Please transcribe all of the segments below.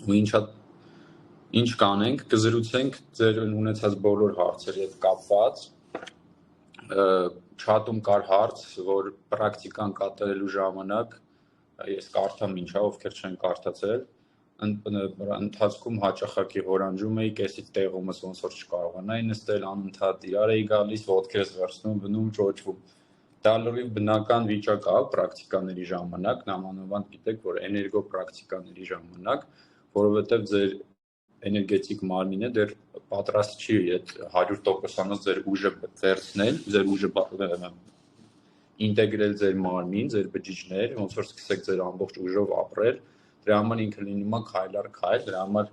ու ինչ կանենք, կզրուցենք ձեր ունեցած բոլոր հարցերի հետ կապված։ Չաթում կար հարց, որ պրակտիկան կատարելու ժամանակ ես կարդամ ինչա, ովքեր չեն կարդացել, ընթացքում հաճախակի հորանջում էի, կեսից տեղումս ոնց որ չկարողանայի նստել, անընդհատ իրար էի գալիս, ոտքերս վերցնում, բնում, ճոճվում։ Դա լրիվ բնական վիճակ է պրակտիկաների ժամանակ, նամանավանդ գիտեք, որ էներգոպրակտիկաների ժամանակ, որովհետև ձեր էներգետիկ մարմինը դեռ պատրաստ չի այդ 100%-անոց ձեր ուժը վերցնել, ձեր ուժը ինտեգրել ձեր մարմին, ձեր բջիջներ, ոնց որ սկսեք ձեր ամբողջ ուժով ապրել, դրա համար ինքը լինում է քայլ առ քայլ, դրա համար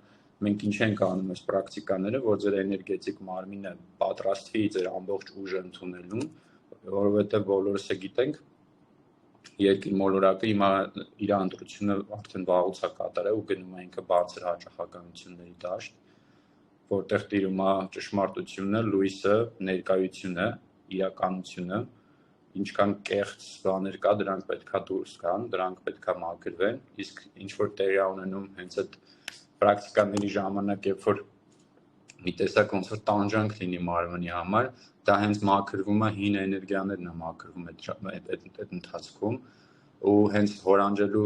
մենք ինչ ենք անում այս պրակտիկաները, որ ձեր էներգետիկ մարմինը պատրաստվի ձեր ամբողջ ուժը ընդունելուն, որովհետև բոլորս է գիտենք, երկիր մոլորակը հիմա իր ընտրությունը արդեն վաղուց է կատարել ու գնում է ինքը բարձր հաճախականությունների դաշտ, որտեղ տիրում է ճշմարտությունը, լույսը, ներկայությունը, իրականությունը, ինչքան կեղծ բաներ կա, դրանք պետքա դուրս գան, դրանք պետքա մաքրվեն, իսկ ինչ որ տեղի ունենում հենց այդ պրակտիկաների ժամանակ, երբ որ մի տեսակ ոնց որ տանջանք լինի մարմնի համար, դա հենց մաքրվում է, հին էներգիաներն է մաքրվում այդ ընթացքում ու հենց հորանջելու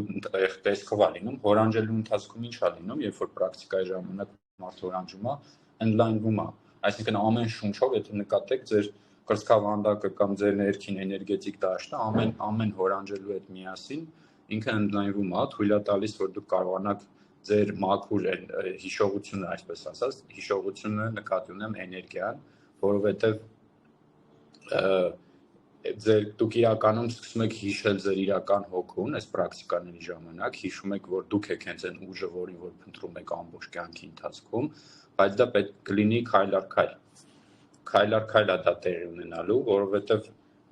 տեսքով է լինում, հորանջելու ընթացքում ինչ է լինում, երբ որ պրակտիկայի ժամանակ մարդ հորանջում է, ընդլայնվում է, այսինքն ամեն շունչով, եթե նկատեք ձեր կրծքավանդակը կամ ձեր ներքին էներգետիկ դաշտը ամեն հորանջելու հետ միասին ինքը ընդլայնվում է, թույլ է տալիս, որ դուք կարողանաք ձեր մաքուր հիշողությունը, այսպես ասած, հիշողությունը նկատի ունեմ էներգիան, որովհետև դուք իրականում սկսում եք հիշել ձեր իրական հոգուն, այս պրակտիկաների ժամանակ, հիշում եք, որ դուք եք հենց այն ուժը, որին որ փնտրում եք ամբողջ կյանքի ընթացքում, բայց դա պետք կլինի քայլ առ քայլ։ Քայլ առ քայլ է դա տեղի ունենալու, որովհետև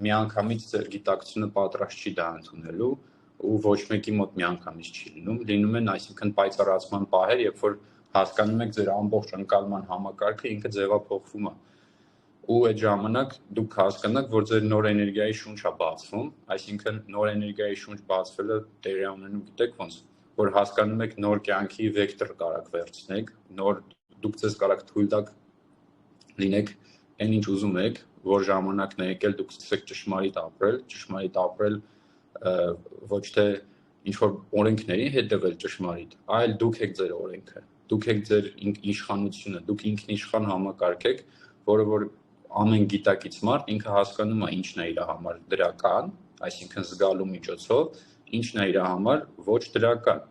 միանգամից ձեր գիտակցությունը պատրաստ չի դա ընդունելու ու ոչ մեկի մոտ միանգամից չի լինում են այսինքն պայծառացման պահեր, երբ որ հասկանում եք ձեր ամբողջ ընկալման համակարգը ինքը ձևափոխվում է ու այդ ժամանակ դուք հասկանաք, որ ձեր նոր էներգիայի շունչ է բացվում, այսինքն նոր էներգիայի շունչ բացվելը տեղի ունենում գիտեք ոնց, որ հասկանում եք նոր կյանքի վեկտոր կարաք վերցնեք, դուք ձեզ կարաք թույլ տաք լինեք այն ինչ ուզում եք, որ ժամանակն է եկել դուք սկսեք ճշմարիտ ապրել ոչ թե ինչ-որ օրենքների հետևել ճշմարիտ, այլ դուք եք ձեր օրենքը, դուք եք ձեր իշխանությունը, դուք ինքնիշխան համակարգ եք, որը որ ամեն գիտակից մարդ ինքը հասկանում է ինչն է իր համար դրական, այսինքն զգալու միջոցով, ինչն է իր համար ոչ դրական։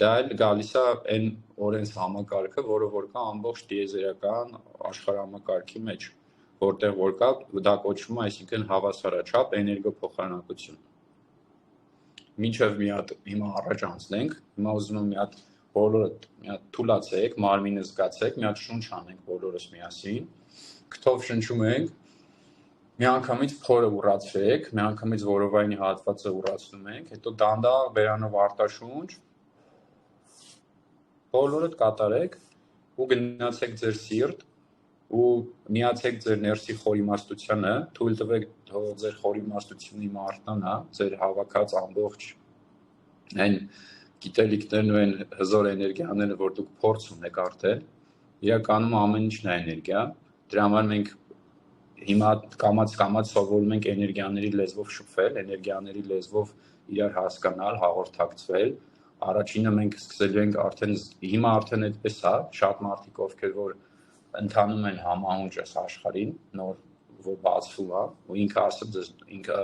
Դա էլ գալիս է այն օրենս համակարգը, որը որ կա ամբողջ տիեզերական աշխարհամակարգի մեջ, որտեղ որ կա, դա կոչվում է, այսինքն հավասարաչափ էներգոփոխանակություն։ Մինչև մի հատ հիմա առաջ անցնենք, հիմա ուզում եմ մի հատ բոլորդ մի հատ թուլացեք, մարմինը զգացեք, մի հատ շունչ անենք բոլորս միասին, քթով շնչում ենք, միանգամից փորը ուռացրեք, միանգամից որովայնի հատվածը ուռացնում ենք, հետո դանդաղ բերանով արտաշունչ, բոլորդ կատարեք ու գնացեք ձեր սիրտ ու միացեք ձեր ներսի խորիմաստությանը, թույլ տվեք ձեր խորիմաստությունը մարտնանա, ձեր հավաքած ամբողջ այն գիտելիքներն ու այն հզոր էներգիաները, որ դուք փորձ ունեք արդեն, իրականում ամեն ինչն է էներգիա, դրա համար մենք հիմա կամաց սովորում ենք էներգիաների լեզվով շփվել, էներգիաների լեզվով իրար հասկանալ, հաղորդակցվել, առաջինը մենք սկսելու ենք հիմա արդեն այդպես է, շատ մարդիկ ովքեր որ ընթանում են համահունչ այս աշխարհին, նոր որ բացվում է, ու ինքը ասած ինքը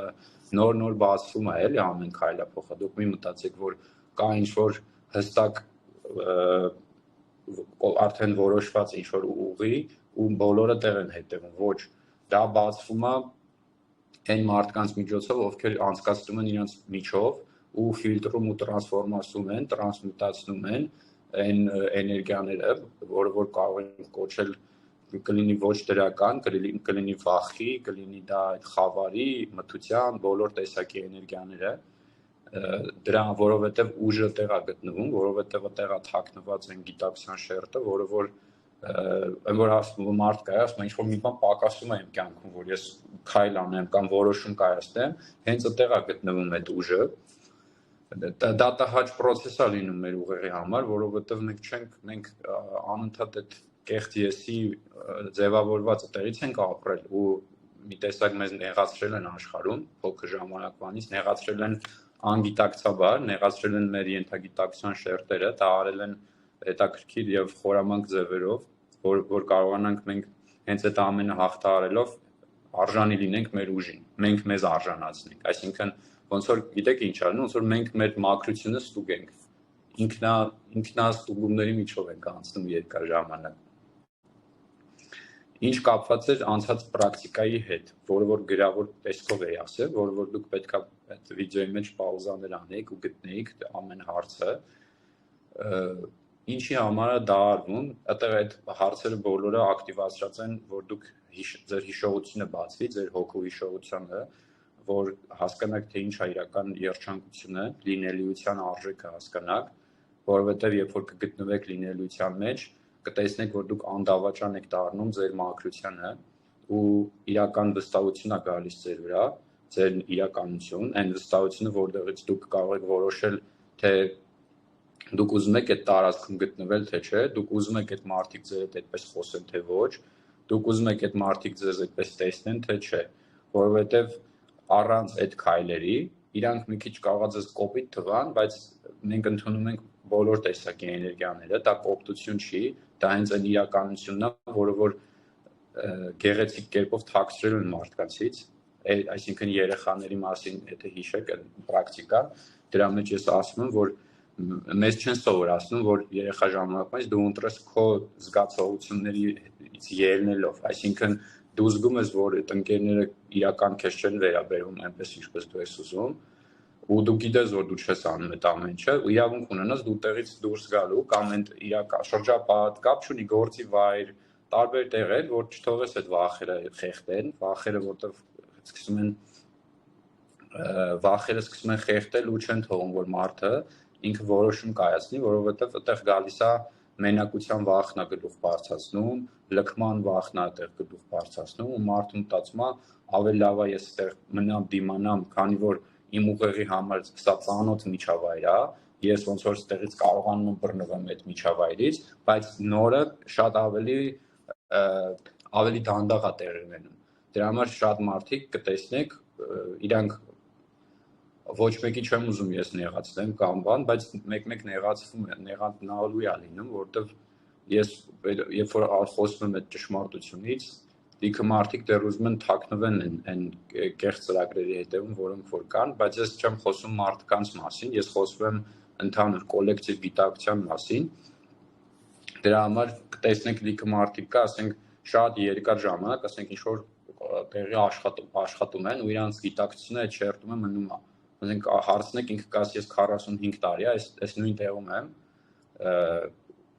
նոր բացվում է, էլի ամեն քայլը փոխա, դուք մի մտածեք, որ կա ինչ-որ հստակ արդեն որոշված ինչ-որ ուղի ու բոլորը տեղ են հետևում, ոչ, դա բացվում է այն մարդկանց միջոցով, ովքեր անցկացնում են իրենց միջով ու ֆիլտրում ու տրանսֆորմացնում են, տրանսմուտացնում են այն էներգիաները, որը որ կարող են կոչել կլինի ոչ դրական, կլինի վախի, կլինի դա այդ խավարի, մթության, բոլոր տեսակի էներգիաները, դրա որովհետև ուժը տեղ է գտնվում, որովհետև տեղ է թաքնված այն գիտակցության շերտը, որը որ որ ասում մարդ կա, ասում ինչ-որ մի բան պակասում է իմ կյանքում, որ ես քայլ անեմ կամ որոշում կայացնեմ, հենց այդտեղ է գտնվում այդ ուժը, դատահաճ process է լինում մեր ուղեղի համար, որովհետև մենք անընդհատ այդ կեղծ եսի ձևավորված տեղից ենք ապրել ու մի տեսակ մեզ նեղացրել են աշխարհում, փոքր ժամանակվանից նեղացրել են անգիտակցաբար, նեղացրել են մեր ենթագիտակցության շերտերը, դա արել են հետաքրքիր եւ խորամանկ ձևերով, որ կարողանանք մենք հենց այդ ամենը հաղթահարելով արժանի լինենք մեր ուժին, մենք մեզ արժանացնենք, այսինքն ոնց որ գիտեք ինչ անում, ոնց որ մենք մեր մաքրությունը ստուգենք, ինքնաստուգումների միջով ենք անցնում երկար ժամանակ։ Ինչ կապված էր անցած պրակտիկայի հետ, որը որ գրավոր տեսքով էի ասել, որը որ դուք պետք է այդ վիդեոյի մեջ պաուզաներ անեիք ու գտնեիք ամեն հարցը, ինչի համար է դա արվում, այդտեղ այդ հարցերը բոլորը ակտիվացրած են, որ դուք ձեր հիշողությունը բացվի, ձեր հոգու հիշողությունը, որ հասկանաք, թե ինչ է իրական երջանկությունը, լինելիության արժեքը հասկանաք, որովհետև երբ որ կգտնվեք լինելիության մեջ, կտեսնեք, որ դուք անդավաճան եք դառնում ձեր մաքրությանը ու իրական վստահություն է գալիս ձեր վրա, ձեր իրականություն, այն վստահությունը, որտեղից դուք կարող եք որոշել, թե դուք ուզում եք այդ տարածքում գտնվել, թե չէ, դուք ուզում եք այդ մարդիկ ձեր հետ այդպես խոսեն, թե ոչ, դուք ուզում եք այդ մարդիկ ձեզ այդպես տեսնեն, թե չէ, որովհետև առանց այդ քայլերի, իրանք մի քիչ կարող է ձեզ կոպիտ թվան, բայց մենք ընդունում ենք բոլոր տեսակի էներգիաները, դա կոպտություն չի, դա հենց այն իրականությունն է, որը որ գեղեցիկ կերպով թաքցրել են մարդկանցից, այսինքն երեխաների մասին, եթե հիշեք, պրակտիկա, դրա մեջ ես ասում եմ, որ մեզ չեն սովորացնում, որ երեխա ժամանակից դու ընտրես քո զգացողություններից ելնելով, այսինքն դու զգում ես, որ այդ ընկերները իրական քեզ չեն վերաբերում այնպես, ինչպես դու ես ուզում, ու դու գիտես, որ դու չես անում այդ ամեն ինչը, ու իրավունք ունենաս դու տեղից դուրս գալու կամ այդ իրական շրջապատ, կապ չունի գործի վայր, տարբեր տեղեր, որ չթողես այդ վախերը խեղդեն, վախերը սկսում են խեղդել ու չեն թողում, որ մարդը ինքը որոշում կայացնի, որովհետև այդտեղ գալիս է մենակության վախն է գլուխ բարձրացնում, լքման վախն է այդտեղ գլուխ բարձրացնում ու մարդը մտածում է ավելի լավ է ես այդտեղ մնամ դիմանամ, քանի որ իմ ուղեղի համար սա ծանոթ միջավայր է, ես ոնց որ այդտեղից կարողանում եմ բռնվեմ այդ միջավայրից, բայց նորը շատ ավելի դանդաղ է տեղի ունենում։ Դրա համար շատ մարդիկ կտեսնեք, իրանք ոչ մեկի չեմ ուզում ես նեղացնեմ կամ բան, բայց մեկ-մեկ նեղանալու է լինում, որովհետև ես երբ որ խոսում եմ այդ ճշմարտությունից, լիքը մարդիկ դեռ ուզում են թաքնվեն այն կեղծ ծրագրերի հետևում, որոնք որ կան, բայց ես չեմ խոսում մարդկանց մասին, ես խոսում եմ ընդհանուր կոլեկտիվ գիտակցության մասին։ Դրա համար կտեսնեք լիքը մարդիկ կա, ասենք շատ երկար ժամանակ, ասենք ինչ որ տեղի աշխատում են ու իրանց գիտակցությունը այդ շերտում է մնում է։ Ասենք հարցնեք ինքը կաս ես 45 տարի է, այս նույն տեղում եմ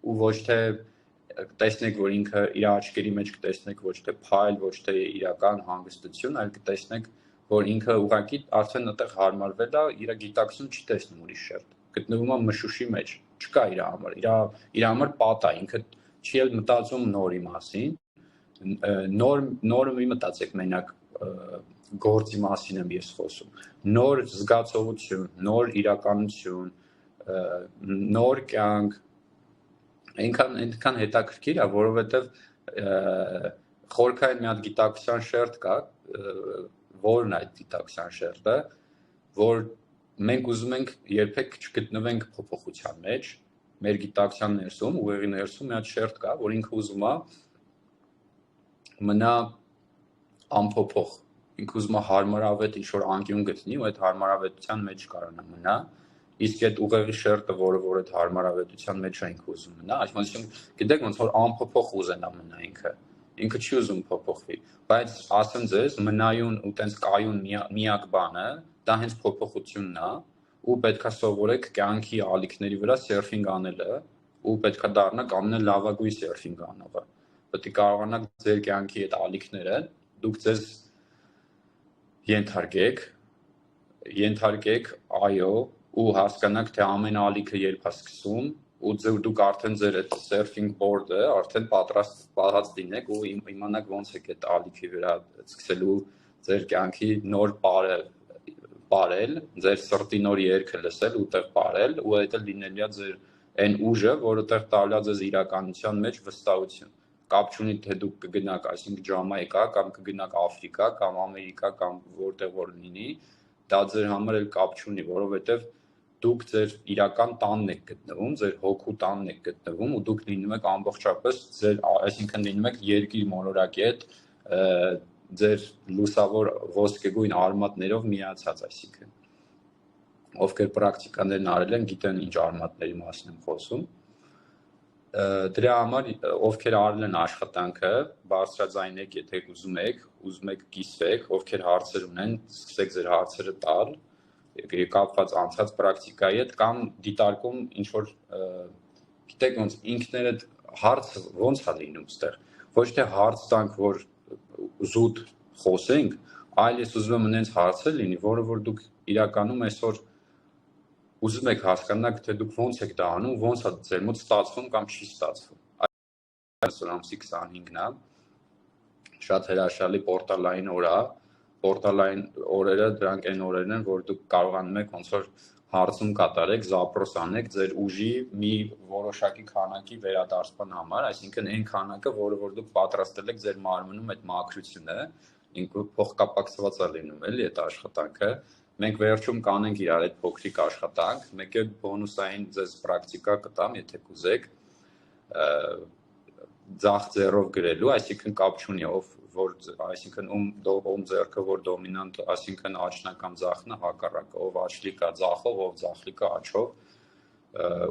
ու ոչ թե կտեսնեք, որ ինքը իր աչքերի մեջ կտեսնեք ոչ թե փայլ, ոչ թե իրական հանգստություն, այլ կտեսնեք, որ ինքը ուղղակի արդեն այդտեղ հարմարվել է, իր գիտակցությունը չի տեսնում ուրիշ շերտ, գտնվում է մշուշի մեջ, չկա իր համար, իր համար պատ է, ինքը չի էլ մտածում նորի մասին, նորը մի մտածեք մենակ գործի մասին եմ ես խոսում, նոր զգացողություն, նոր իրականություն, նոր կյանք, այնքան հետաքրքիր է, որովհետև խորքային մի հատ գիտակցության շերտ կա, որն է այդ գիտակցության շերտը, որ մենք ուզում ենք երբեք չգտնվենք փոփոխության մեջ, մեր գիտակցության ներսում, ուղեղի ներսում մի հատ շերտ կա, որ ինքը ուզում է մնա անփոփոխ, ինքը ուզում է հարմարավետ ինչ-որ անկյուն գտնի ու այդ հարմարավետության մեջ կարողանա մնա, իսկ այդ ուղեղի շերտը, որը այդ հարմարավետության մեջ է ինքը ուզում մնա, այսինքն գիտեք ոնց որ անփոփոխ ուզենա մնա ինքը չի ուզում փոփոխվի, բայց ասեմ ձեզ, մնայուն ու տենց կայուն միակ բանը, դա հենց փոփոխությունն է, ու պետքա սովորեք կյանքի ալիքների վրա սերֆինգ անելը, ու պետքա դառնաք ամենալավագույն սերֆինգ անողը, պետք է կարողանաք ձեր կյանքի այդ ալիքները դուք ձեզ ենթարկեք, այո, ու հասկանաք, թե ամեն ալիքը երբ է սկսում, ու դուք արդեն ձեր այդ surfing board-ը արդեն պատրաստ լինեք ու իմանաք ոնց եք այդ ալիքի վրա սկսելու ձեր կյանքի նոր պարել, ձեր սրտի նոր երգը լսել ու տեղ պարել, ու այդ էլ լինելիա ձեր այն ուժը, որը տեղ տալա ձեզ իրականության մեջ վստահություն։ Կապ չունի թե դուք կգնաք, այսինքն Ջամայկա կամ կգնաք Աֆրիկա կամ Ամերիկա կամ որտեղ որ լինի, դա ձեր համար էլ կապ չունի, որովհետև դուք ձեր իրական տանն եք գտնվում, ձեր հոգու տանն եք գտնվում ու դուք լինում եք ամբողջապես ձեր, այսինքն լինում եք երկրի մոլորակի հետ ձեր լուսավոր ոսկեգույն արմատներով միացած, այսինքն ովքեր պրակտիկաներն արել են, գիտեն ինչ արմատների մասին եմ խոսում։ Դրա համար ովքեր արել են աշխատանքը, բարձրաձայնեք, եթե ուզում եք կիսվեք, ովքեր հարցեր ունեն, սկսեք ձեր հարցերը տալ, կապված անցած պրակտիկայի հետ կամ դիտարկում ինչ որ գիտեք ոնց ինքներդ հարցը ոնց է լինում ստեղ, ոչ թե հարց տանք, որ զուտ խոսենք, այլ ես ուզում եմ այնց հարցեր լինի, որը որ դուք իրականում այսօր ուզում եք հասկանաք, թե դուք ոնց եք դա անում, ոնց է ձեր մոտ ստացվում կամ չի ստացվում։ Այսօր ամսի 25-ն է, շատ հրաշալի պորտալային օր է, պորտալային օրերը դրանք այն օրերն են, որ դուք կարողանում եք ոնց որ հարցում կատարեք, զապրոս անեք ձեր ուժի մի որոշակի քանակի վերադարձման համար, այսինքն այն քանակը, որը որ դուք պատրաստել եք ձեր մարմնում այդ մաքրությունը, ինքը փոխկապակցված է լինում, էլի այդ աշխատանքը։ Մենք վերջում կանենք իրար այդ փոքրիկ աշխատանք, մեկ է բոնուսային ձեզ պրակտիկա կտամ, եթե կուզեք, ձախ ձեռով գրելու, այսինքն կապ չունի, որ այսինքն ում ձեռքը որ դոմինանտ, այսինքն աչքն կամ ձախն է, հակառակը, ով աչքլիկ է ձախով, ով ձախլիկ է աչով,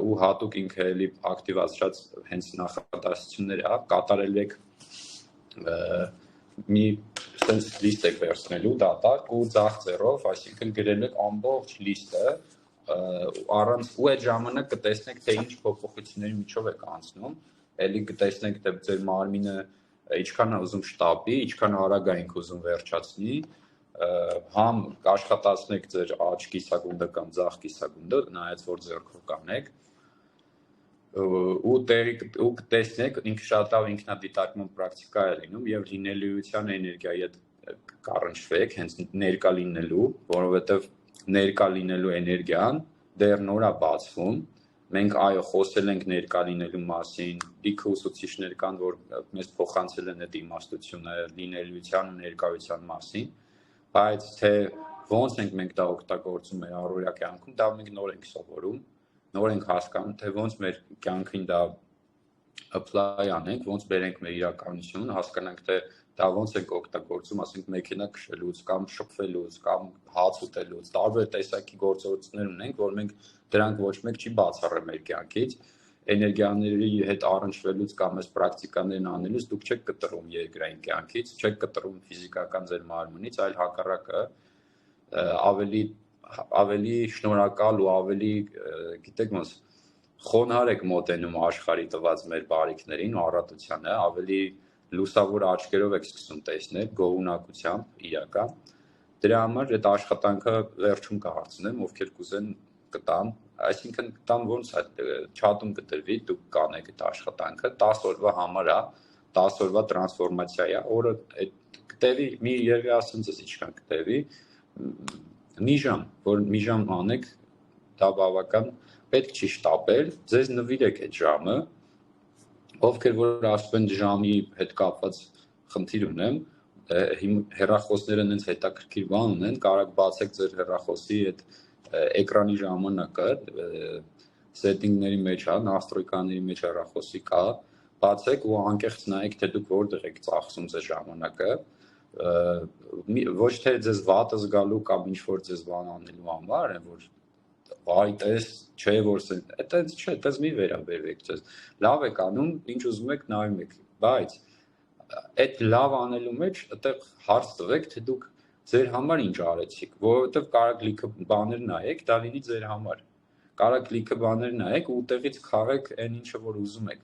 ու հատուկ ինքը էլի ակտիվացրած հենց նախադասություններ է, կատարելու եք մի sense list եք վերցնելու դատակ ու ձախ ձեռով, այսինքն գրել եք ամբողջ լիստը, առանց ու այդ ժամանակ կտեսնեք, թե ինչ փոփոխությունների միջով եք անցնում, էլի կտեսնեք, թե ձեր մարմինը ինչքան է ուզում շտապի, ինչքան արագ է ինքը ուզում վերջացնի, համ կաշխատացնեք ձեր աջ կիսագունդը կամ ձախ կիսագունդը, նայած որ ձեռքով կանեք, ու կտեսնեք, ինքը շատ լավ ինքնադիտարկման պրակտիկա է լինում եւ լինելիության էներգիայի հետ կառնչվեք, հենց ներկա լինելու, որովհետեւ ներկա լինելու էներգիան դեռ նոր է բացվում։ Մենք այո խոսել ենք ներկա լինելու մասին, լիքը ուսուցիչներ կան, որ մեզ փոխանցել են այդ իմաստությունը լինելիության ու ներկայության մասին, բայց թե ոնց ենք մենք դա օգտագործում մեր առօրյա կյանքում, դա մենք նոր ենք սովորում, նոր ենք հասկանում, թե ոնց մեր կյանքին դա apply անենք, ոնց բերենք մեր իրականություն, հասկանանք, թե դա ոնց ենք օգտագործում, ասենք մեքենա քշելուց կամ շփվելուց կամ հաց ուտելուց, տարբեր տեսակի գործողություններ ունենք, որ մենք դրանք ոչ մեկ չի բացառել մեր կյանքից, էներգիաների հետ առնչվելուց կամ այս պրակտիկաներն անելուց դուք չեք կտրում երկրային կյանքից, չեք կտրում ֆիզիկական ձեր մարմնից, այլ հակառակը ավելի շնորհակալ ու ավելի, գիտեք ոնց, խոնարհ եք մոտենում աշխարհի տված մեր բարիքներին ու առատությանը, ավելի լուսավոր աչքերով եք սկսում տեսնել, գոհունակությամբ իրական։ Դրա համար այդ աշխատանքը վերջում կհարցնեմ, ովքեր կուզեն կտան, այսինքն կտան ոնց է, չաթում կտրվի, դուք կանեք այդ աշխատանքը, 10 օրվա համար է, 10 օրվա տրանսֆորմացիա է, օրը կտևի, մի երևի ասեմ ձեզ ինչքան կտևի, մի ժամ, որ մի ժամ անեք, դա բավական պետք չի շտապել, ձեզ նվիրեք այդ ժամը, ովքեր որ ասում են ժամի հետ կապված խնդիր ունեմ, հեռախոսները նենց հետաքրքիր բան ունեն, կարող բացեք ձեր հեռախոսի այդ էկրանի ժամանակը, սետինգների մեջ է, նաստրոյկաների մեջ հեռախոսի կա, բացեք ու անկեղծ նայեք, թե դուք որտեղ եք ծախսում ձեր ժամանակը, ոչ թե ձեզ վատը զգալու կամ ինչ-որ ձեզ բան անելու համար, որ այ տես, չէ որ այդպես չէ, այդպես մի վերաբերվեք ձեզ, լավ եք անում, ինչ ուզում եք նայում եք, բայց այդ լավ անելու մեջ այդտեղ հարց տվեք, թե դուք ձեր համար ինչ արեցիք, որովհետև կարող լիքը բաներ նայեք, դա լինի ձեր համար, կարող լիքը բաներ նայեք ու տեղից քաղեք այն ինչը որ ուզում եք,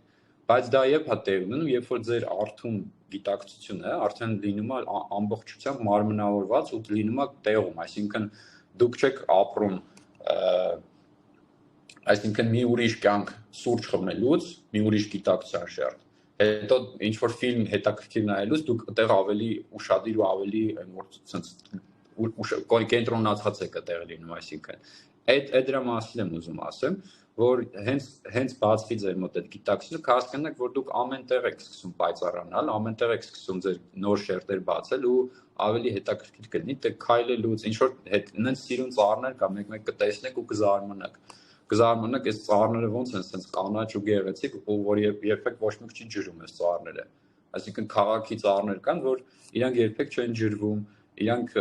բայց դա երբ է տեղ ունենում, երբ որ ձեր արթուն գիտակցությունը արդեն լինում է ամբողջությամբ մարմնավորված ու լինում է տեղում, այսինքն դուք չեք ապրում այսինքն մի ուրիշ կյանք սուրճ խմելուց, մի ուրիշ գիտակցության շերտ, հետո ինչ-որ ֆիլմ հետաքրքիր նայելուց դուք այդտեղ ավելի ուշադիր ու ավելի կենտրոնացած է կտեղ լինում, այսինքն այդ դրա մասին եմ ուզում ասեմ, որ հենց բացվի ձեր մոտ այդ գիտակցությունը, կհասկանաք, որ դուք ամենտեղ եք սկսում պայծառանալ, ամենտեղ եք սկսում ձեր նոր շերտեր բացել ու ավելի հետաքրքիր կլինի, թե քայլելուց, ինչ որ նենց սիրուն ծառներ կա, մեկ-մեկ կտեսնեք ու կզարմանաք, այս ծառները ոնց են սենց կանաչ ու գեղեցիկ, ու որ երբեք ոչ մեկ չի ջրում այս ծառները, այսինքն քաղաքի ծառներ կան, որ իրանք երբեք չեն ջրվում, իրանք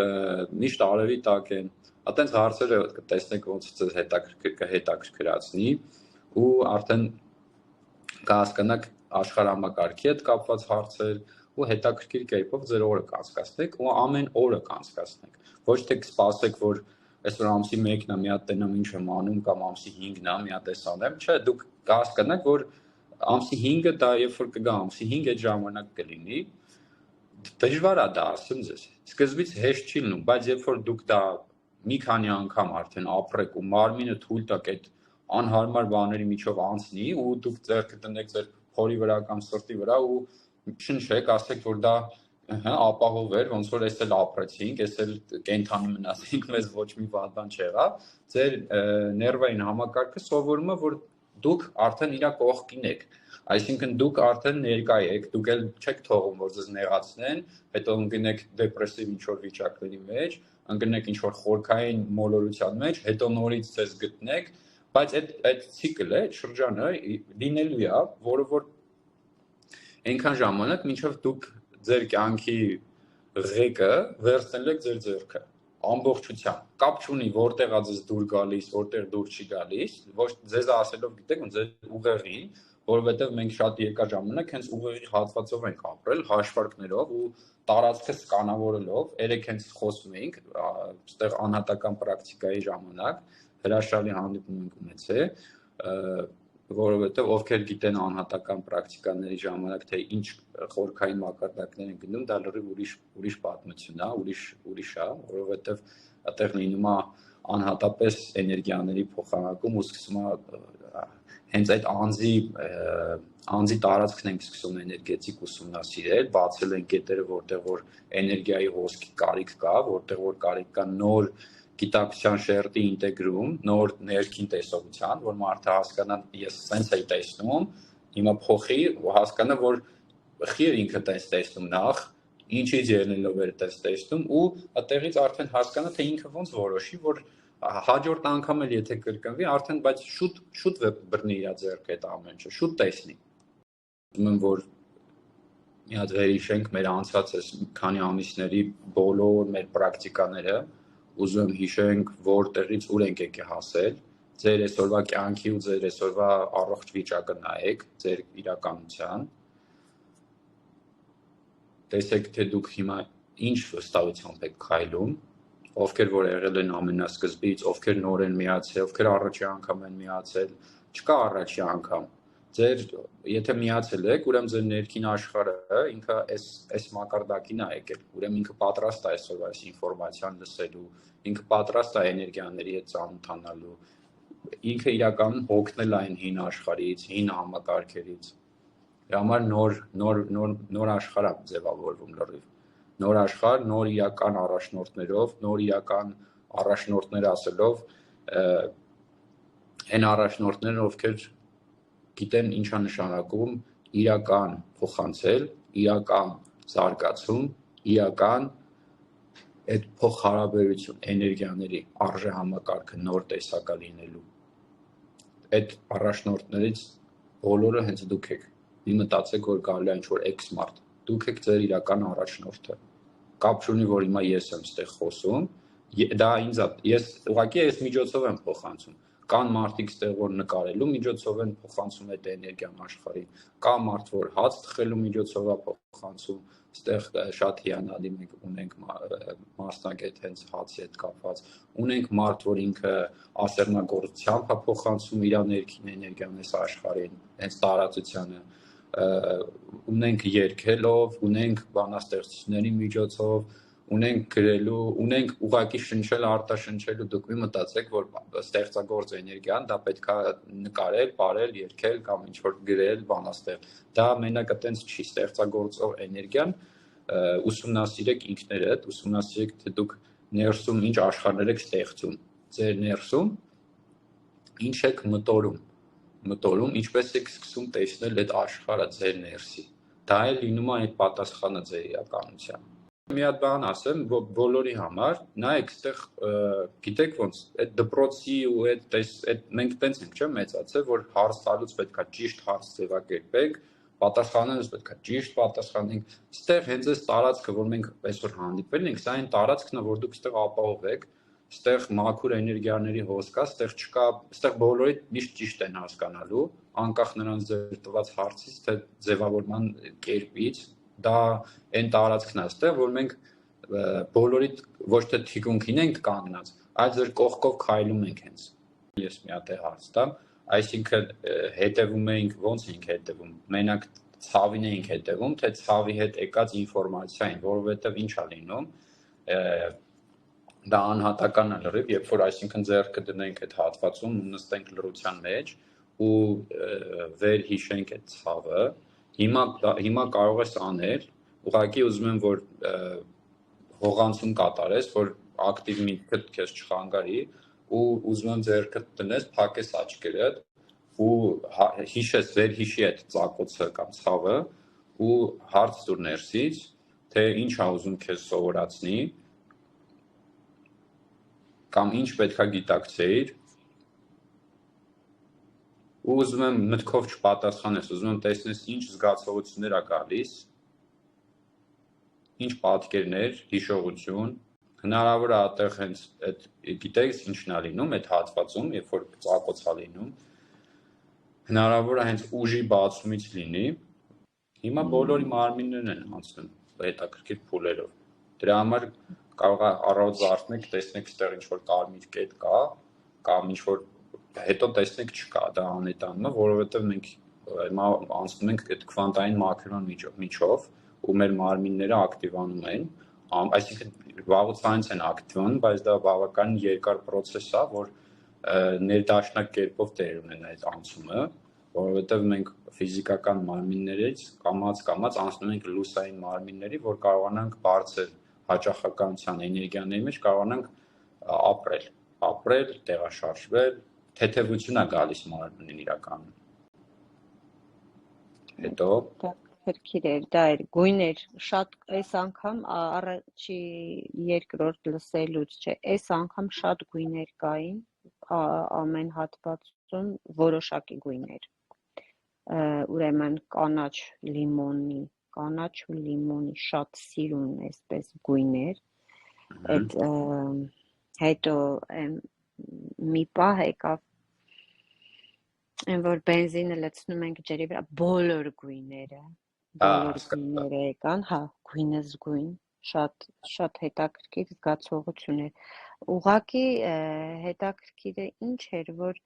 միշտ արևի տակ են, այտենց հարցերը կտեսնեք ոնց ձեզ հետաքրքրացնի ու արդեն կհասկանաք աշխարհամակարգի հետ կապված հարցեր ու հետաքրքիր կերպով ձեր օրը կանցկացնեք ու ամեն օրը կանցկացնեք, ոչ թե կսպասեք, որ այսօր ամսի 1-ն է, մի հատ տենամ ինչ եմ անում կամ ամսի 5-ն է, մի հատ էս անեմ, չէ, դուք կհասկանաք, որ ամսի 5-ը դա երբ որ կգա ամսի 5 այդ ժամանակ կլինի, դժվար է դա ասեմ ձեզ, սկզբից հեշտ չի լինում, բայց երբ որ դուք դա մի քանի անգամ արդեն ապրեք ու մարմինը թույլ տաք այդ անհարմար բաների միջով անցնի ու դուք ձեռքը տնեք ձեր փորի վրա կամ սրտի վրա ու շնչեք, ասեք, որ դա ապահով էր, ոնց որ էս էլ ապրեցինք, էս էլ կենթանի մնացինք, մեզ ոչ մի բան չեղավ, ձեր ներվային համակարգը սովորում է, որ դուք արդեն իրա կողքին եք, այսինքն դուք արդեն ներկա եք, դուք էլ չեք թողում, որ ձեզ նեղացնեն, հետո ընկնեք դեպրեսիվ ինչ-որ վիճակների մեջ, ընկնեք ինչ-որ խորքային մոլորության մեջ, հետո նորից ձեզ գտնեք, բայց այդ ցիկլը, այդ շրջանը լինելու է, որը որ այնքան ժամանակ, մինչև դուք ձեր կյանքի ղեկը վերցնել եք ձեր ձեռքը, ամբողջությամբ, կապ չունի որտեղ է ձեզ դուր գալիս, որտեղ դուր չի գալիս, ոչ ձեզ ասելով գիտեք ու ձեր ուղեղին, որովհետև մենք շատ երկար ժամանակ հենց ուղեղի հատվածով ենք ապրել, հաշվարկներով ու տարածքը սկանավորելով, երեք հենց խոսում էինք, այստեղ անհատական պրակտիկայի ժամանակ հրաշալի հանդիպում ենք ունեցել, որովհետև ովքեր գիտեն անհատական պրակտիկաների ժամանակ, թե ինչ խորքային մակարդակներ են գնում, դա լրիվ ուրիշ պատմություն է, ուրիշ է, որովհետև այդտեղ լինում է անհատապես էներգիաների փոխանակում ու սկսում է հենց այդ անձի տարածքն ենք սկսում էներգետիկ ուսումնասիրել, բացել են կետերը, որտեղ որ էներգիայի հոսքի կարիք կա, որտեղ որ կարիք կա նոր գիտակցության շերտի ինտեգրում, նոր ներքին տեսողության, որ մարդը հասկանա, ես սենց էի տեսնում, հիմա փոխի ու հասկանա, որ խի ինքը տեսնում նախ, ինչից ելնելով էր տեսնում ու այդտեղից արդեն հասկանա, թե ինքը ոնց որոշի, որ հաջորդ անգամ էլ եթե կրկնվի, արդեն բայց շուտ բռնի իր ձեռքը այդ ամեն ինչը, շուտ տեսնի։ Ուզում եմ, որ մի հատ վերհիշենք մեր անցած այս քանի ամիսների բոլոր մեր պրակտիկաները, ուզում եմ հիշենք, որտեղից ուր ենք եկել հասել, ձեր այսօրվա կյանքի ու ձեր այսօրվա առողջ վիճակը նայեք, ձեր իրականության, տեսեք, թե դուք հիմա ինչ վստահությամբ եք քայլում, ովքեր որ եղել են ամենասկզբից, ովքեր նոր են միացել, ովքեր առաջի անգամ են միացել, չկա առաջի անգամ, ձեր եթե միացել եք, ուրեմն ձեր ներքին աշխարհը ինքը այս մակարդակին է եկել, ուրեմն ինքը պատրաստ է այսօր այս ինֆորմացիան լսելու, ինքը պատրաստ է էներգիաների հետ ծանոթանալու, ինքը իրականում հոգնել այն հին աշխարհից, հին համակարգերից։ Դրա համար նոր աշխարհ է ձևավորվում լրիվ։ Նոր աշխարհ, նոր իրական առաջնորդներով, նոր իրական առաջնորդներ ասելով, այն առաջնորդները, ովքեր գիտեն ինչ է նշանակում իրական փոխանցել, իրական զարգացում, իրական այդ փոխհարաբերություն, էներգիաների արժե համակարգը նոր տեսակա լինելու։ Այդ առաջնորդներից բոլորը հենց դուք եք։ Մի մտածեք, որ կարելի է ինչ-որ էքսմարտ, դուք եք ձեր իրական առաջնորդը։ Կապ չունի, որ հիմա ես եմ ստեղ խոսում, դա ինձ է, ես միջոցով եմ փոխանցում։ Կան մարդիկ ստեղ, որ նկարելու միջոցով են փոխանցում այդ էներգիան աշխարհին, կա մարդ, որ հաց թխելու միջոցով է փոխանցում, ստեղ շատ հիանալի մենք ունենք մասնագետ հենց հացի հետ կապված, ունենք մարդ, որ ինքը ասեղնագործությամբ է փոխանցում իր ներքին էներգիան այս աշխարհին, հենց տարածությանը, ունենք երգելով, ունենք բանաստեղծությունների միջոցով, ունենք գրելու, ունենք ուղակի շնչել, արտաշնչելու, դուք մի մտածեք, որ ստեղծագործ էներգիան, դա պետք է նկարել, բարել, երգել կամ ինչ-որ գրել, բանաստեղ, դա մենակ այտենց չի, ստեղծագործող էներգիան ուսումնասիրեք ինքներդ, ուսումնասիրեք, թե դուք ներսում ինչ աշխարհներ եք ստեղծում, ձեր ներսում ինչ եք մտորում, ինչպես եք սկսում տեսնել այդ աշխարհը ձեր ներսի։ Դա է լինում է այդ պատասխանը ձեր իրականության։ Մի հատ բան ասեմ, բոլորի համար, նայեք, այդտեղ գիտեք ոնց, այդ դպրոցի ու այդ մենք տենց ենք, չէ՞, մեծացել, որ հարց տալուց պետքա ճիշտ հարց ձևակերպենք, պատասխանելուց պետքա ճիշտ պատասխանենք։ Այստեղ հենց այս տարածքը, որ մենք այսօր հանդիպել ենք, սա այն տարածքն է, որ դուք այստեղ ապահով եք, այստեղ մաքուր էներգիաների հոսք կա, այստեղ չկա, այստեղ բոլորի միշտ ճիշտ են հասկանալու, անկախ նրանց ձեր տված հարցից, թե ձևավորման կերպից, դա այն տարածքն է այստեղ, որ մենք բոլորի ոչ թե թիկունքին ենք կանգնած, այլ ձեր կողքով քայլում ենք հենց։ Ես մի հատ հարց տամ, այսինքն հետևում էինք, ոնց էինք հետևում, մենակ ցավին էինք հետևում, թե ցավի հետ եկած ինֆորմացիային, որովհետև ինչ է լինում, դա անհատական է լրիվ, երբ որ այսինքն ձեռքը դնենք այդ հատվածում ու նստենք լռության մեջ ու վերհիշենք այդ ցավը, հիմա կարող ես անել, ուղղակի ուզում եմ, որ հողանցում կատարես, որ ակտիվ միտքդ քեզ չխանգարի ու ուզում եմ ձեռքդ դնես, փակես աչքերդ ու հիշես, վերհիշի այդ ծակոցը կամ ցավը ու հարց տուր ներսից, թե ինչ է ուզում քեզ սովորացնի կամ ինչ պետքա գիտակցեիր ու ուզում եմ մտքով չպատասխանես, ուզում եմ տեսնես ինչ զգացողություններ ա գալիս, ինչ պատկերներ, հիշողություն, հնարավոր է այդտեղ հենց այդ գիտեք ինչն է լինում այդ հատվածում, երբ որ ծակոց է լինում, հնարավոր է հենց ուժի բացումից լինի, հիմա բոլորի մարմիններն են անցնում հետաքրքիր փուլերով, դրա համար կարող է առավոտ զարթնեք, տեսնեք այստեղ ինչ-որ կարմիր կետ կա, կամ ինչ-որ հետո տեսնեք չկա, դա անետանն է, որովհետև մենք հիմա անցնում ենք այդ քվանտային մաքրման միջով, ու մեր մարմինները ակտիվանում են, այսինքն վաղուց են ակտիվանում, բայց դա բավականին երկար process է, որ ներդաշնակ կերպով տեր ունենա այդ անցումը, որովհետև մենք ֆիզիկական մարմիններից կամաց անցնում ենք լուսային մարմինների, որ կարողանանք բարձր հաճախականության էներգիաների մեջ կարողանանք ապրել, տեղաշարժվել, թեթևություն է գալիս մարմնին իրականում։ Հետո Հետքիր էր, դա էր, գույներ, շատ այս անգամ առաջի երկրորդ լսելուց չէ, այս անգամ շատ գույներ կային, ամեն հատվածում որոշակի գույներ, ուրեմն կանաչ ու լիմոնի շատ սիրուն այսպես գույներ, այդ հետո մի պահ եկավ, որ բենզինը լցնում ենք ջրի վրա, բոլոր գույները եկան, հա, գույնս գույն, շատ հետաքրքիր զգացողություն էր, ուղղակի հետաքրքիրը ինչ էր, որ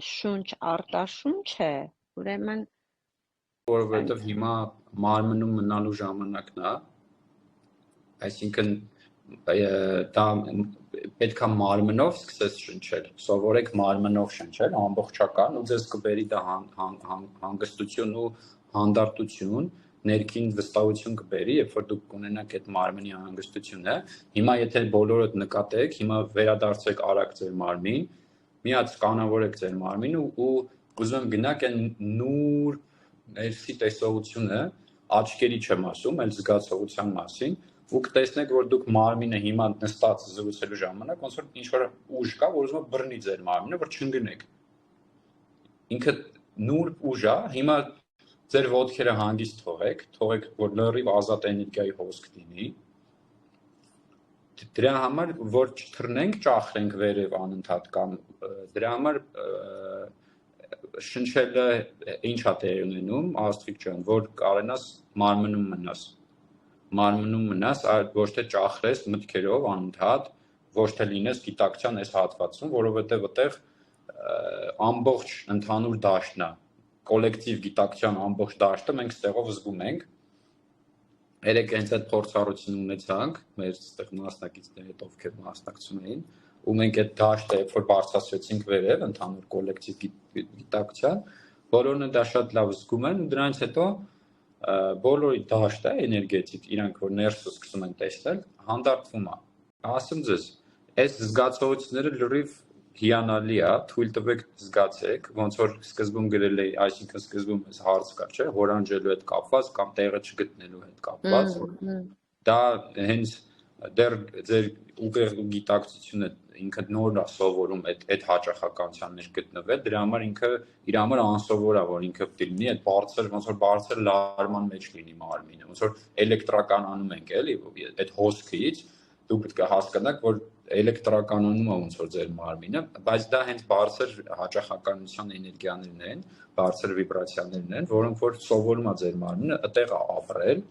շունչ արտաշունչ է, ուրեմն որովհետև հիմա մարմնում մնալու ժամանակն է, այսինքն դա պետք է մարմնով սկսես շնչել, սովորեք մարմնով շնչել, ամբողջական ու ձեզ կբերի դա հանգստություն ու հանդարտություն, ներքին վստահություն կբերի, երբ որ դուք կունենաք այդ մարմնի հանգստությունը, հիմա եթե բոլորդ նկատեք, հիմա վերադարձեք արագ ձեր մարմին, մի հատ կանավորեք ձեր մարմինը ու ուզում եմ գնաք այն նուր ներսի տեսողությունը, աչքերի չեմ ասում, այլ զգացողության մասին, ու կտեսնեք, որ դուք մարմինը հիմա նստած զրուցելու ժամանակ, ոնց որ ինչ-որ ուժ կա, որ ուզում է բռնի ձեր մարմինը, որ չընկնեք։ Ինքը նուր ուժ է, հիմա ձեր ոտքերը հանգիստ թողեք, որ լրիվ ազատ էներգիայի հոսք լինի։ Դրա համար, որ չթռնենք, ճախրենք վերև անընդհատ կամ դրա համար շնչելը ինչ է տեղ ունենում, Աստղիկ ջան, որ կարենաս մարմնում մնաս, ոչ թե ճախրես մտքերով անընդհատ, ոչ թե լինես գիտակցության այս հատվածում, որովհետև այդտեղ ամբողջ ընդհանուր դաշտն է, կոլեկտիվ գիտակցության ամբողջ դաշտը մենք ստեղով զգում ենք։ Երեք հենց այդ փորձառություն ունեցանք, մեր այդտեղ մասնակիցների հետ ովքեր մասնակցում էին, ու մենք այդ դաշտը, երբ որ բարձրացրեցինք վերև ընդհանուր կոլեկտիվ գիտակցության, բոլորն դա շատ լավ զգում են ու դրանից հետո բոլորի դաշտը էներգետիկ իրանք որ ներսը սկսում են տեսնել հանդարտվում է ասում ձեզ այս զգացողությունները լրիվ հիանալի է թույլ տվեք զգացեք ոնց որ սկզբում գրել էի այսինքն սկզբում այս հարց կար չէ հորանջելու հետ կապված կամ տեղը չգտնելու հետ կապված դա հենց դեռ ձեր ուղիղ գիտակցությունը ինքը նոր է սովորում այդ հաճախականության մեջ գտնվել դրա համար ինքը իր համար անսովոր է որ ինքը պետք է լինի այդ բարձր ոնց որ բարձր լարման մեջ լինի մարմինը ոնց որ էլեկտրականանում ենք էլի այդ հոսքից դուք պետք է հասկանաք որ էլեկտրականանում է ոնց որ ձեր մարմինը բայց դա հենց բարձր հաճախականության էներգիաներն են բարձր վիբրացիաներն են որոնք որ սովորում է ձեր մարմինը այդտեղ է ապրել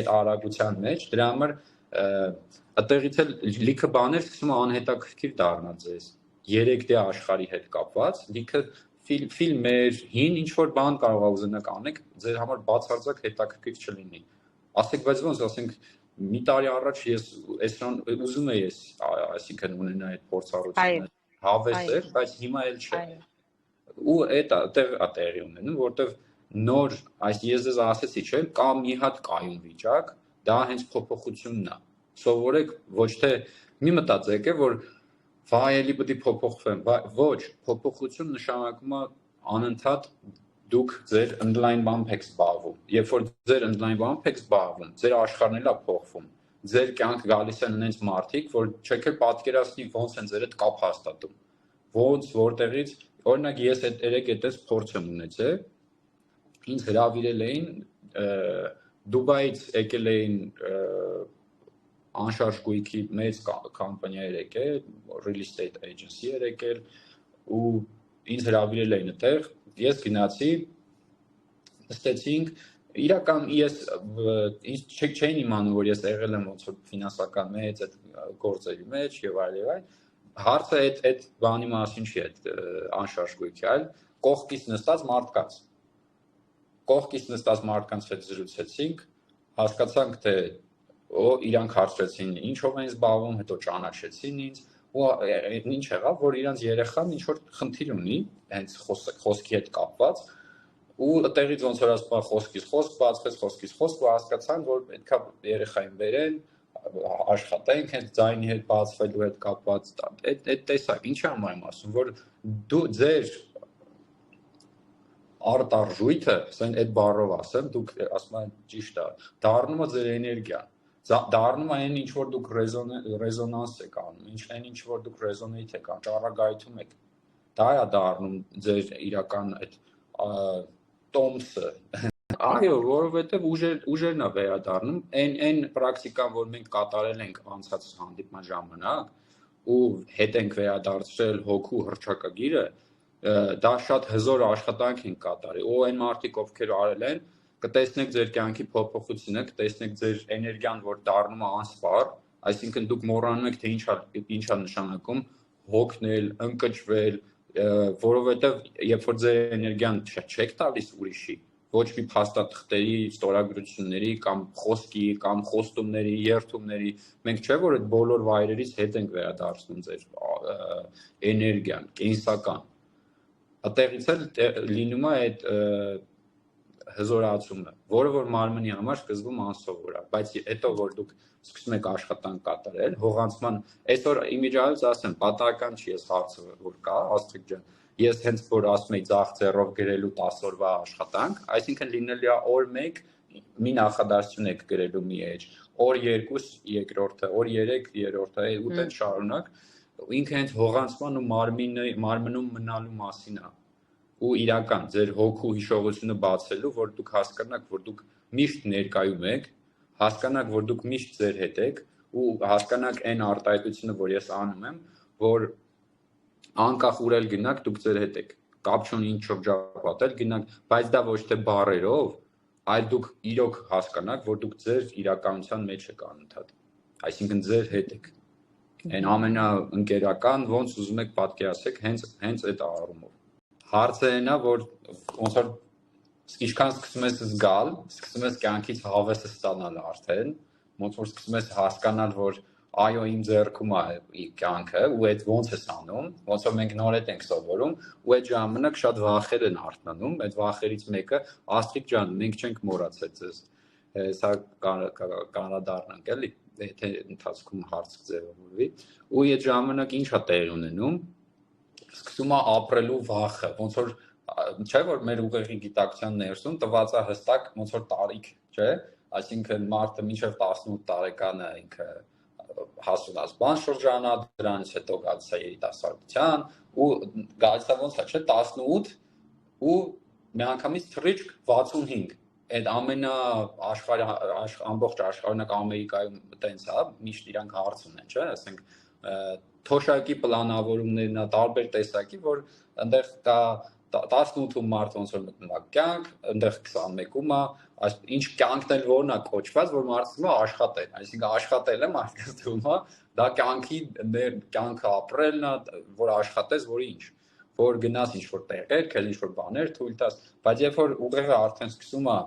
այդ արագության մեջ դրա համար այդտեղից էլ լիքը բաներ սկսում է անհետաքրքիր դառնալ ձեզ 3D աշխարհի հետ կապված լիքը ֆիլմեր հին ինչ որ բան կարող եք ուզենաք անեք ձեր համար բացարձակ հետաքրքիր չլինի ասեք բայց ոնց ասենք մի տարի առաջ ես այսքան ուզում եի այսինքն ունենա այդ փորձառությունը հավես էր բայց հիմա էլ չէ ու այդ տեղի ունենում որտեվ նոր այս ես ձեզ ասեցի չէ կա մի հատ կայուն վիճակ դա հենց փոփոխությունն է սովորեք ոչ թե մի մտածեք որ վայ էլի պետք է փոփոխվեմ ոչ փոփոխություն նշանակում է անընդհատ դուք ձեր ընդլայնմամբ եք զբաղվում երբ որ ձեր ընդլայնմամբ եք զբաղվում ձեր աշխարհն էլ է փոխվում ձեր կյանք գալիս են այնց մարդիկ որ չեք էլ պատկերացնի ոնց են ձեր հետ կապ հաստատում ոնց որտեղից օրինակ ես այդ երեք այդպես փորձ եմ ունեցել ինձ հրավիրել էին Դուբայից եկել էին անշարժ գույքի մեծ կամպանիա եկել real estate agency եկել ու ինձ հրավիրել էին այդտեղ ես գնացի նստեցինք իրական ես ինձ չէին իմանում որ ես եղել եմ ոնց որ ֆինանսական մեծ այդ գործերի մեջ եւ այլն հարցը այդ բանի մասին չի այդ անշարժ գույքի այլ կողքից նստած մարդկանց հետ զրուցեցինք հասկացանք թե իրանք հարցրեցին ինչով են զբաղվում հետո ճանաչեցին ինձ ու ինչ եղավ որ իրանց երեխան ինչ որ խնդիր ունի հենց խոսքի հետ կապված ու այդտեղից ոնց որ ասpa խոսքից խոսք բացվեց ու հասկացան որ պետքա երեխային բերեն աշխատենք հենց ձայնի հետ բացվելու հետ կապված այդ տեսակ ինչի համար եմ ասում որ դու ձեր արտարժույթը ասեն այդ բառով ասեմ դուք ասում եք ճիշտ է դառնում է ձեր էներգիան դառնում է այն ինչ որ դուք ռեզոնանս եք անում այն ինչ որ դուք ռեզոնեյթ եք անում ճառագայթում եք դա է դառնում ձեր իրական այդ տոմսը այո որովհետև ուժերն է վերադառնում այն պրակտիկան որ մենք կատարել ենք անցած հանդիպման ժամանակ ու հետ ենք վերադարձրել հոգու հռչակագիրը դա շատ հզոր աշխատանք են կատարել ու այն մարդիկ ովքեր արել են կտեսնեք ձեր կյանքի փոփոխությունը կտեսնեք ձեր էներգիան որ դառնում է անսպառ այսինքն դուք մոռանում եք թե ինչա նշանակում հոգնել ընկճվել որովհետև երբ որ ձեր էներգիան չեք տալիս ուրիշի ոչ մի փաստաթղթերի ստորագրությունների կամ խոսքի կամ խոստումների երթումների մենք չէ որ այդ բոլոր վայրերից հետ ենք վերադարձնում ձեր էներգիան կենսական այդտեղից էլ լինում է այդ հզորացումը, որը որ մարմնի համար սկզբում անսովոր է, բայց հետո որ դուք սկսում եք աշխատանք կատարել, հողանցման այսօր իմիջիայից ասեմ, պատահական չի ես հարցը որ կա, Աստղիկ ջան, ես հենց որ ասում եի ձախ ձեռով գրելու 10 օրվա աշխատանք, այսինքն լինելի է օր 1 մի նախադասություն եք գրելու մի էջ, օր 2 երկրորդը, օր 3 երրորդը, ու տենց շարունակ, ինքը հենց հողանցման ու մարմնում մնալու մասին է ու իրական ձեր հոգու հիշողությունը բացելու, որ դուք հասկանաք, որ դուք միշտ ներկայում եք, հասկանաք, որ դուք միշտ ձեր հետ եք ու հասկանաք այն արտահայտությունը, որ ես անում եմ, որ անկախ ուր էլ գնաք, դուք ձեր հետ եք, կապ չունի ինչ շրջապատել գնաք, բայց դա ոչ թե բառերով, այլ դուք իրոք հասկանաք, որ դուք ձեր իրականության մեջ եք անընդհատ, այսինքն ձեր հետ եք, այն ամենաընկերական, ոնց ուզում եք պատկերացրեք, հենց այդ առումով հարցը այն է, որ ոնց որ ինչքան սկսում ես զգալ, սկսում ես կյանքից հավեսը ստանալ արդեն, ոնց որ սկսում ես հասկանալ, որ այո իմ ձեռքում է կյանքը ու այդ ոնց է անում, ոնց որ մենք նոր ենք սովորում ու այդ ժամանակ շատ վախեր են արթնանում, այդ վախերից մեկը Աստղիկ ջան, մենք չենք մոռացել ձեզ։ Սա կանրադառնանք էլի, եթե ընթացքում հարց ձևավորվի, ու այդ ժամանակ ինչ է տեղի ունենում, սկսում է ապրելու վախը, ոնց որ չէ որ մեր ուղեղի գիտակցության ներսում տված է հստակ ոնց որ տարիք, չէ, այսինքն մարդը մինչև 18 տարեկանը ինքը հասունացման շրջանա, դրանից հետո գալիս է երիտասարդության ու գալիս է ոնց է, չէ, 18 ու միանգամից թռիչք 65 այդ ամբողջ աշխարհանակ Ամերիկայում տենց է, միշտ իրանք հարց ունեն, չէ, ասենք թոշակի պլանավորումներն է տարբեր տեսակի, որ այնտեղ կա 18-ում մարդ ոնց որ մտնում է կյանք, այնտեղ 21-ում է, այս ինչ կյանքն էլ որն է կոչված, որ մարդը աշխատել, այսինքն աշխատելը մարդկանց թվում է, դա կյանքը ապրելն է, որ աշխատես, որ ինչ, որ գնաս ինչ որ տեղեր, քեզ ինչ որ բաներ թույլ տաս, բայց երբ որ ուղեղը արդեն սկսում է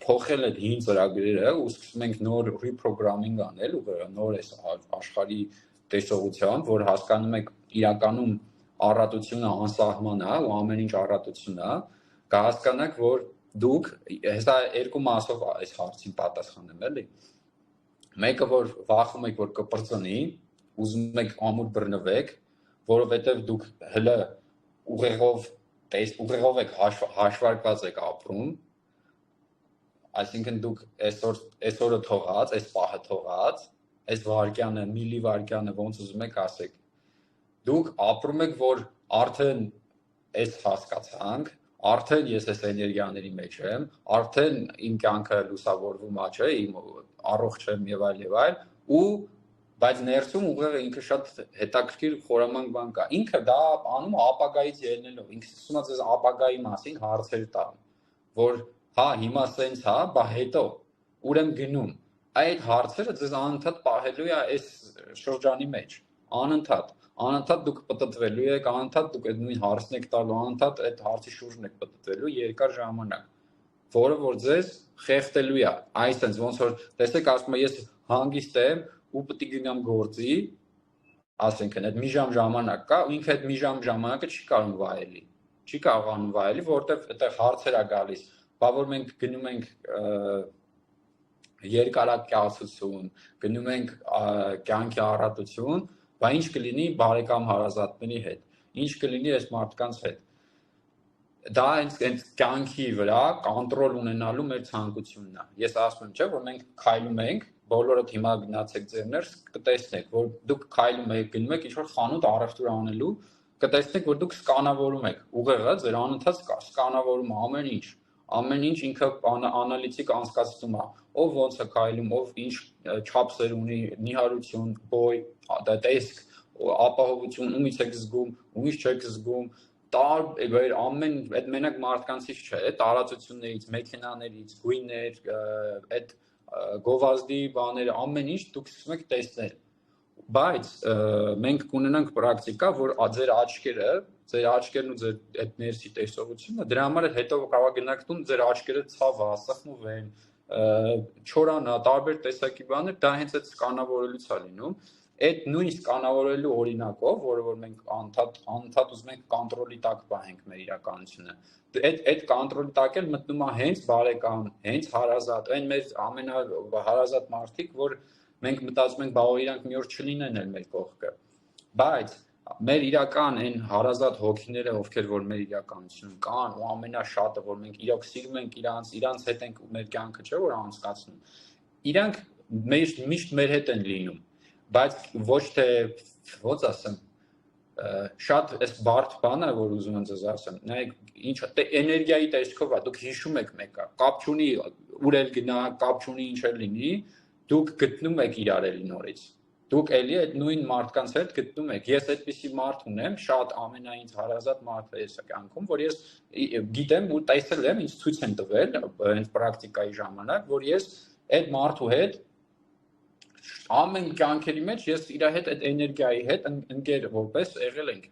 փոխել այդ հին ծրագրերը ու սկսում ենք նոր reprogramming անել, ուղեղը նոր էս աշխարհի տեսողությամբ, որ հասկանում եք իրականում առատությունը անսահման է ու ամեն ինչ առատություն է, կհասկանաք, որ դուք հեսա երկու մասով այս հարցին պատասխանեմ, էլի։ Մեկը որ վախում եք, որ կպրծնի, ուզում եք ամուր բռնվեք, որովհետև դուք հələ ուղեղով եք հաշվարկված եք ապրում, այսինքն դուք այսօրը թողած, այս պահը թողած, այս վարկյանը, միլիվարկյանը ոնց ուզում եք ասեք, դուք ապրում եք, որ արդեն այս հասկացանք, արդեն ես այս էներգիաների մեջ եմ, արդեն իմ կյանքը լուսավորվում է, չէ, իմ առողջ եմ եւ այլ, ու բայց ներսում ուղեղը ինքը շատ հետաքրքիր խորամանկ բան կա։ Ինքը դա անում է ապագայից ելնելով, ինքը սկսում է ձեզ ապագայի մասին հարցեր տալ, որ հա հիմա սենց հա, բա հետո ուրեմ գնում։ Այդ հարցերը ձեզ անընդհատ պահելու է այս շրջանի մեջ, անընդհատ դուք պտտվելու եք, անընդհատ դուք այդ նույն հարցն եք տալու, անընդհատ այդ հարցի շուրջն եք պտտվելու երկար ժամանակ, որը որ ձեզ խեղդելու է, այսինքն ոնց որ տեսեք ասում եմ ես հանգիստ եմ ու պետք է գնամ գործի, ասենքն այդ մի ժամ ժամանակ կա, ու ինքը այդ մի ժամ ժամանակը չի կարողանում վայելի, որովհետև այդտեղ հարցեր է գալիս, բա որ մենք գնում ենք երկարակյացություն, գնում ենք կյանքի առատություն, բա ինչ կլինի բարեկամ հարազատների հետ, ինչ կլինի այս մարդկանց հետ։ Դա հենց կյանքի վրա կոնտրոլ ունենալու մեր ցանկությունն է։ Ես ասում եմ, չէ, որ մենք քայլում ենք, բոլորդ հիմա գնացեք ձեր ներս, կտեսնեք, որ դուք քայլում եք, գնում եք ինչ-որ խանութ առևտուր անելու, կտեսնեք, որ դուք սկանավորում եք, ուղեղը ձեր անընդհատ սկանավորում է ամեն ինչ ինքը անալիտիկ անցկացնում է, ով ոնց է քայլում, ով ինչ չափսեր ունի, նիհարություն, բոյ, տեսք, ապահովություն, ումից եք զգում, ումից չեք զգում, տարբեր ամեն այդ մենակ մարդկանցից չէ, տարածություններից, մեքենաներից, գույներ, այդ գովազդի բաները, ամեն ինչ դուք սկսում եք տեսնել։ Բայց մենք կունենանք պրակտիկա, որ ձեր աչքերն ու ձեր այդ ներսի տեսողությունը, դրա համար հետո կարող գնաք տուն, ձեր աչքերը ցավա, սխմվեն, չորանա, տարբեր տեսակի բաներ, դա հենց այդ սկանավորելուց է լինում։ Այդ նույն սկանավորելու օրինակով, որը որ մենք անընդհատ ուզում ենք կոնտրոլի տակ պահենք մեր իրականությունը, այդ կոնտրոլի տակ էլ մտնում է հենց բարեկամ, հենց հարազատ, այն մեր ամենահարազատ մարդիկ, որ մենք մտածում ենք, բա իրանք մի օր չլինեն էլ մեր կողքը, բայց մեր իրական այն հարազատ հոգիները, ովքեր որ մեր իրականությունում կան, ու ամենաշատը, որ մենք իրոք սիրում ենք իրանց հետ ենք մեր կյանքը չէ որ անցկացնում, իրանք միշտ մեր հետ են լինում, բայց ոչ թե ոնց ասեմ, շատ էս բարդ բան է, որ ուզում եմ ձեզ ասեմ, նայեք, ինչ էներգիայի տեսքով է, դուք հիշում եք մեկը, կապ չունի ուր էլ գնա, կապ չունի ինչ էլ լինի, դուք գտնում եք իրար էլի նորից, դուք էլի այդ նույն մարդկանց հետ գտնում եք, ես այդպիսի մարդ ունեմ, շատ ամենայինց հարազատ մարդը ես կյանքում, որ ես գիտեմ ու տեսել եմ, ինձ ցույց են տվել հենց պրակտիկայի ժամանակ, որ ես այդ մարդու հետ ամեն կյանքերի մեջ ես իր հետ այդ էներգիայի հետ ընկեր որպես եղել ենք,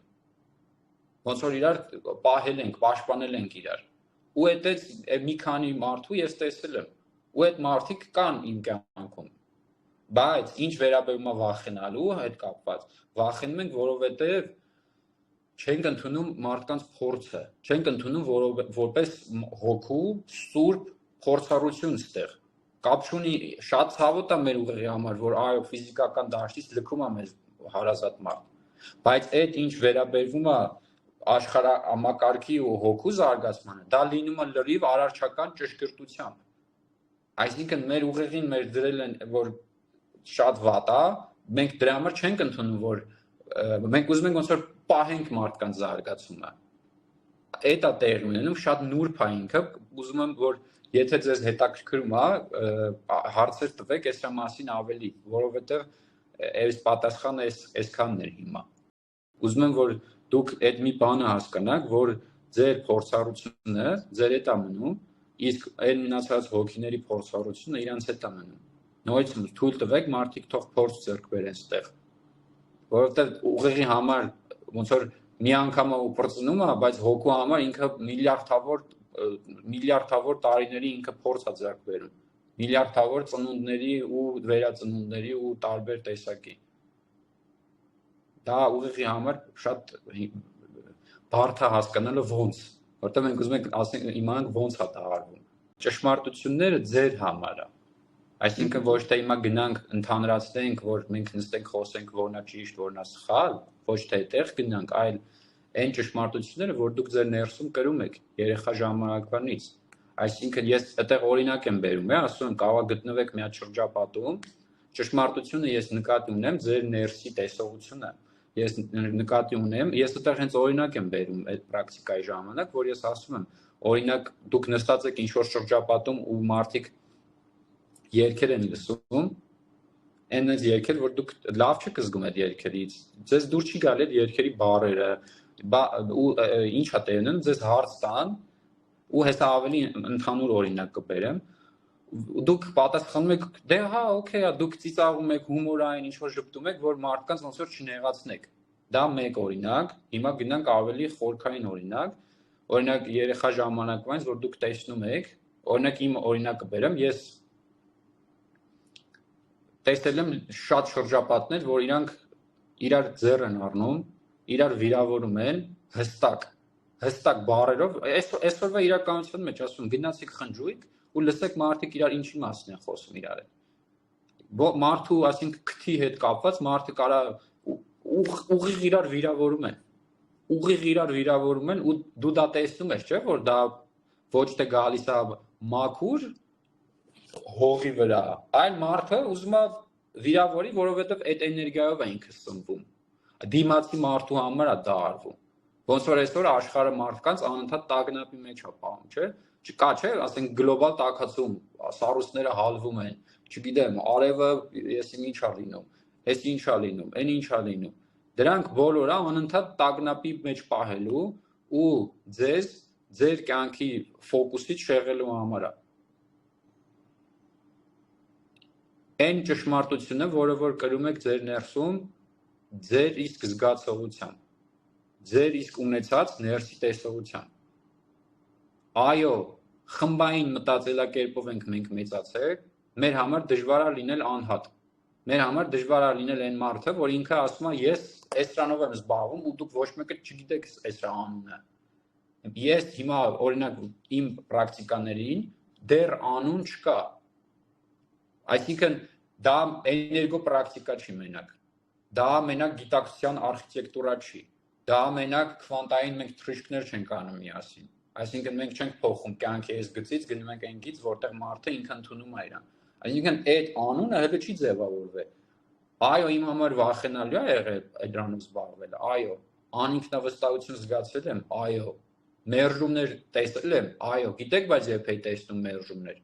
ոնց որ իրար պահել ենք, պաշտպանել ենք իրար, ու այդ մի քանի մարդու ես տեսել եմ, ու այդ մարդիկ կան իմ կյանքում, Բայց ինչ վերաբերում է վախենալու հետ կապված, վախենում ենք, որովհետև չենք ընդունում մարդկանց փորձը, չենք ընդունում որպես հոգու սուրբ փորձառություն ստեղ։ Կապ չունի, շատ ցավոտ է մեր ուղեղի համար, որ այո, ֆիզիկական դաշտից լքում է մեզ հարազատ մարդ։ Բայց այդ ինչ վերաբերվում է աշխարհամակարգի ու հոգու զարգացմանը, դա լինում է լրիվ արարչական ճշգրտությամբ։ Այսինքն մեր ուղեղին մեր դրել են, որ շատ վատ է, մենք դրա համար չենք ընդունում, որ մենք ուզում ենք ոնց որ պահենք մարդկանց զարգացումը։ Այդ է տեղի ունենում, շատ նուրբ է ինքը, ուզում եմ, որ եթե ձեզ հետաքրքրում է, հարցեր տվեք այս մասին ավելի, որովհետև այս պատասխանը այսքանն էր հիմա։ Ուզում եմ, որ դուք այդ մի բանը հասկանաք, որ ձեր փորձառությունը ձեր հետ է մնում, իսկ այն մնացած հոգիների փորձառությունը իրանց հետ է մնում։ Նույնիսկ թույլ տվեք մարդիկ թող փորձ ձեռք բերեն ստեղ, որովհետև ուղեղի համար ոնց որ մի անգամ ու պրծնում է, բայց հոգու համար ինքը միլիարդավոր տարիների ինքը փորձ է ձեռք բերում, միլիարդավոր ծնունդների ու վերածնունդների ու տարբեր տեսակի։ Դա ուղեղի համար շատ բարդ է հասկանալը ոնց, որտեղ մենք ուզում ենք իմանանք ոնց է դա արվում։ Ճշմարտությունները ձեր համար է։ Այսինքն ոչ թե հիմա գնանք ընդհանրացնենք, որ մենք նստենք խոսենք որն է ճիշտ, որն է սխալ, ոչ թե այդտեղ գնանք, այլ այն ճշմարտությունները, որ դուք ձեր ներսում կրում եք երեխա ժամանակվանից։ Այսինքն ես այդտեղ օրինակ եմ բերում, ասում եմ կարող գտնվեք մի հատ շրջապատում, ճշմարտությունը ես նկատի ունեմ ձեր ներսի տեսողությունը։ Ես նկատի ունեմ, ես այդտեղ հենց օրինակ եմ բերում այդ պրակտիկայի ժամանակ, որ ես ասում եմ, օրինակ դուք նստած եք ինչ-որ շրջապատում ու մարդիկ երգեր են լսում, այնպես երգեր, որ դուք լավ չեք զգում այդ երգերից, ձեզ դուր չի գալի այդ երգերի բառերը, ու ինչ է տենում, ձեզ հարց տան, ու հեսա ավելի ընդհանուր օրինակ կբերեմ, դուք պատասխանում եք, դե հա, օքեյ, դուք ծիծաղում եք, հումորային ինչ-որ ժպտում եք, որ մարդկանց ոնց որ չնեղացնեք։ Դա մեկ օրինակ, հիմա գնանք ավելի խորքային օրինակ, օրինակ երեխա ժամանակվանից, որ դուք տեսնում եք, օրինակ իմ օրինակը բերեմ, ես տեսել եմ շատ շրջապատներ, որ իրանք իրար ձեռ են առնում, իրար վիրավորում են հստակ բառերով, այսօրվա իրականության մեջ ասում գնացիք խնջույք ու լսեք մարդիկ իրար ինչի մասին են խոսում իրար հետ։ Մարդու, ասինքն քթի հետ կապված մարդը կարա ուղիղ իրար վիրավորում են ու դու դա տեսնում ես, չէ՞, որ դա ոչ թե գալիս է մաքուր հողի վրա, այլ մարդը ուզում է վիրավորի, որովհետև այդ էներգիայով է ինքը սնվում։ Դիմացի մարդու համար է դա արվում։ Ոնց որ այսօր աշխարհը մարդկանց անընդհատ տագնապի մեջ է պահում, չէ՞։ Չկա, չէ, ասենք գլոբալ տաքացում, սառույցները հալվում են, չգիտեմ, արևը եսի ինչ է լինում, այս ինչ է լինում, այն ինչ է լինում։ Դրանք բոլորը անընդհատ տագնապի մեջ պահելու ու ձեր կյանքի ֆոկուսից շեղելու համար է։ Այն ճշմարտությունը, որը որ կրում եք ձեր ներսում, ձեր իսկ զգացողությամբ, ձեր իսկ ունեցած ներսի տեսողությամբ։ Այո, խմբային մտածելակերպով ենք մենք մեծացել, մեր համար դժվար է լինել անհատ։ Մեր համար դժվար է լինել այն մարդը, որ ինքը ասում է, ես էսրանով եմ զբաղվում ու դուք ոչ մեկը չգիտեք էսրա անունը։ Ես հիմա օրինակ իմ պրակտիկաներին դեռ անուն չկա։ Այսինքն դա էներգո պրակտիկա չի մենակ, դա մենակ գիտակցության արխիտեկտուրա չի, դա մենակ քվանտային մենք թռիչքներ չենք անում միասին, այսինքն մենք չենք փոխում կյանքի այս գծից, գնում ենք այն գից, որտեղ մարդը ինքը ընդունում է իրան, այսինքն այդ անունը հələ չի ձևավորվել, այո, իմ համար վախենալու է եղել դրանով զբաղվել, այո, անինքնավստահություն զգացել եմ, այո, մերժումներ տեսել եմ, այո, գիտեք, բայց երբ էի տեսնում մերժումներ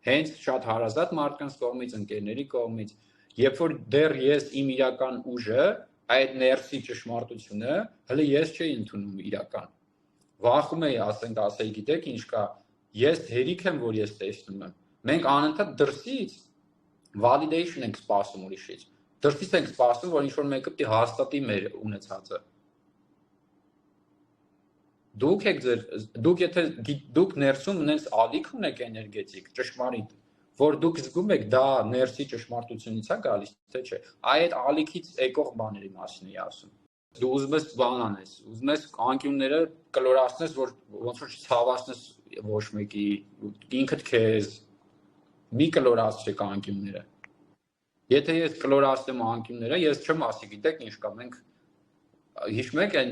հենց շատ հարազատ մարդկանց կողմից, ընկերների կողմից, երբ որ դեռ ես իմ իրական ուժը, այդ ներսի ճշմարտությունը, հələ ես չէի ընդունում իրական։ Վախում էի, ասեի, գիտեք ինչ կա, ես հերիք եմ, որ ես տեսնում եմ։ Մենք անընդհատ դրսից validation ենք սպասում ուրիշից։ Դրսից ենք սպասում, որ ինչ-որ մեկը պիտի հաստատի մեր ունեցածը։ Դուք եթե դուք ներսում ունես ալիք ունեք էներգետիկ, ճշմարիտ, որ դուք զգում եք դա ներսի ճշմարտությունից է գալիս, թե չէ։ Այդ ալիքից եկող բաների մասին էի ասում։ Դու ուզում ես բան անես, ուզում ես անկյունները կլորացնես, որ ոնց որ չցավացնես ոչ մեկի, ինքդ քեզ մի կլորացրեք անկյունները։ Եթե ես կլորացնեմ անկյունները, ես չեմ ասի, գիտեք ինչ կա, մենք հիշում եք այն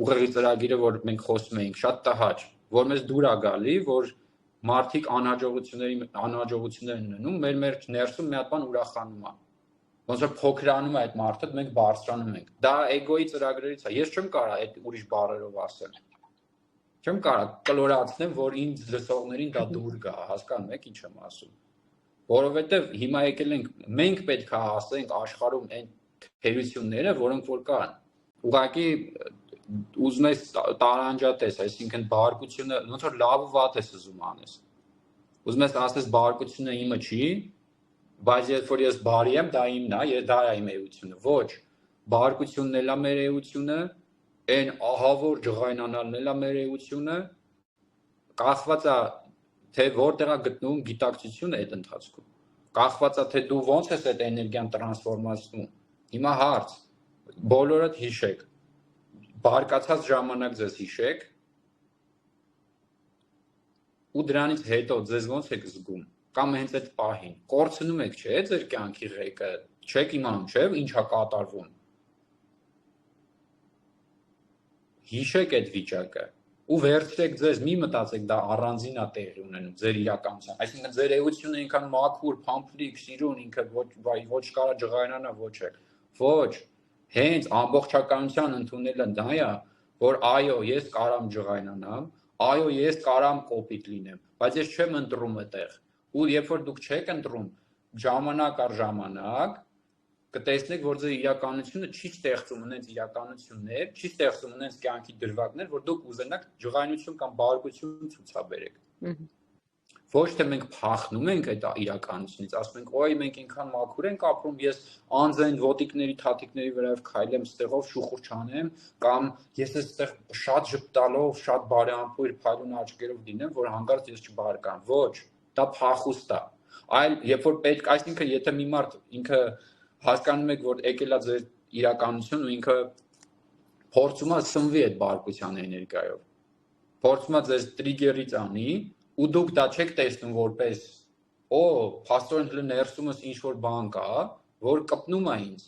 ուղեղի ծրագիրը, որ մենք խոսում էինք, շատ տհաճ, որ մեզ դուր է գալի, որ մարդիկ անհաջողություններ են ունենում, մեր ներսում մի հատ բան ուրախանում է։ Ոնց որ փոքրանում է այդ մարդը, մենք բարձրանում ենք։ Դա էգոյի ծրագրերից է։ Ես չեմ կարող այդ ուրիշ բառերով ասել։ Չեմ կարող կլորացնեմ, որ ինձ լսողներին դա դուր գա, հասկանում եք ինչ եմ ասում։ Որովհետև հիմա եկել ենք, մենք պետք է ասենք աշխարհում այն թերությունները, որոնք որ կան։ Ուղղակի ուզում ես տարանջատես, այսինքն բարկությունը, ոնց որ լավ ու վատ ես ուզում անես։ Ուզում ես ասես բարկությունը իմը չի, բայց երբ որ ես բարի եմ, դա իմն է, դա է իմ էությունը։ Ոչ, բարկությունն էլ է մեր էությունը, այն ահավոր ջղայնանալն էլ է մեր էությունը, կախված է թե որտեղ է գտնվում գիտակցությունը այդ ընթացքում։ Կախված է թե դու ոնց ես այդ էներգիան տրանսֆորմացնում։ Հիմա հարց, բոլորդ հիշեք, բարկացած ժամանակ ձեզ հիշեք, ու դրանից հետո ձեզ ոնց եք զգում, կամ հենց այդ պահին, կորցնում եք, չէ, ձեր կյանքի ղեկը, չեք իմանում, չէ, ինչ է կատարվում։ Հիշեք այդ վիճակը ու վերցրեք ձեզ, մի մտածեք դա առանձին է տեղի ունենում ձեր իրականության, այսինքն ձեր էությունը ինքան մաքուր, փամփլիկ, սիրուն, ինքը ոչ կարա ջղայնանա, ոչ է։ Ոչ, հենց ամբողջականության ընդունելը դա է, որ այո, ես կարամ ջղայնանամ, այո, ես կարամ կոպիտ լինեմ, բայց ես չեմ ընտրում այդտեղ։ Ու երբ որ դուք չեք ընտրում, ժամանակ առ ժամանակ կտեսնեք, որ ձեր իրականությունը չի ստեղծում ունենց իրականություններ, չի ստեղծում ունենց կյանքի դրվագներ, որ դուք ուզենաք ջղայնություն կամ բարկություն ցուցաբերեք։ Ոչ թե մենք փախնում ենք այդ իրականությունից, ասում ենք, ոյ, մենք ինքան մաքուր ենք ապրում, ես անձայն ոտիկների, թաթիկների վրայով քայլեմ, ստեղով շուխուր չանեմ, կամ ես այստեղ շատ ժպտալով, շատ բարեհամբույր փայլուն աչքերով լինեմ, որ հանկարծ ես չբարկամ։ Ոչ, դա փախուստ է։ Այլ երբ որ պետք, այսինքն եթե մի մարդ ինքը հասկանում եք, որ եկել է ձեր իրականություն ու ինքը փորձում է սնվի այդ բարկության էներգիայով։ Փորձում է ձեզ տրիգերից անի ու դուք դա չեք տեսնում որպես փաստորեն հենց ներսումս ինչ որ բան կա, որ կպնում է ինձ։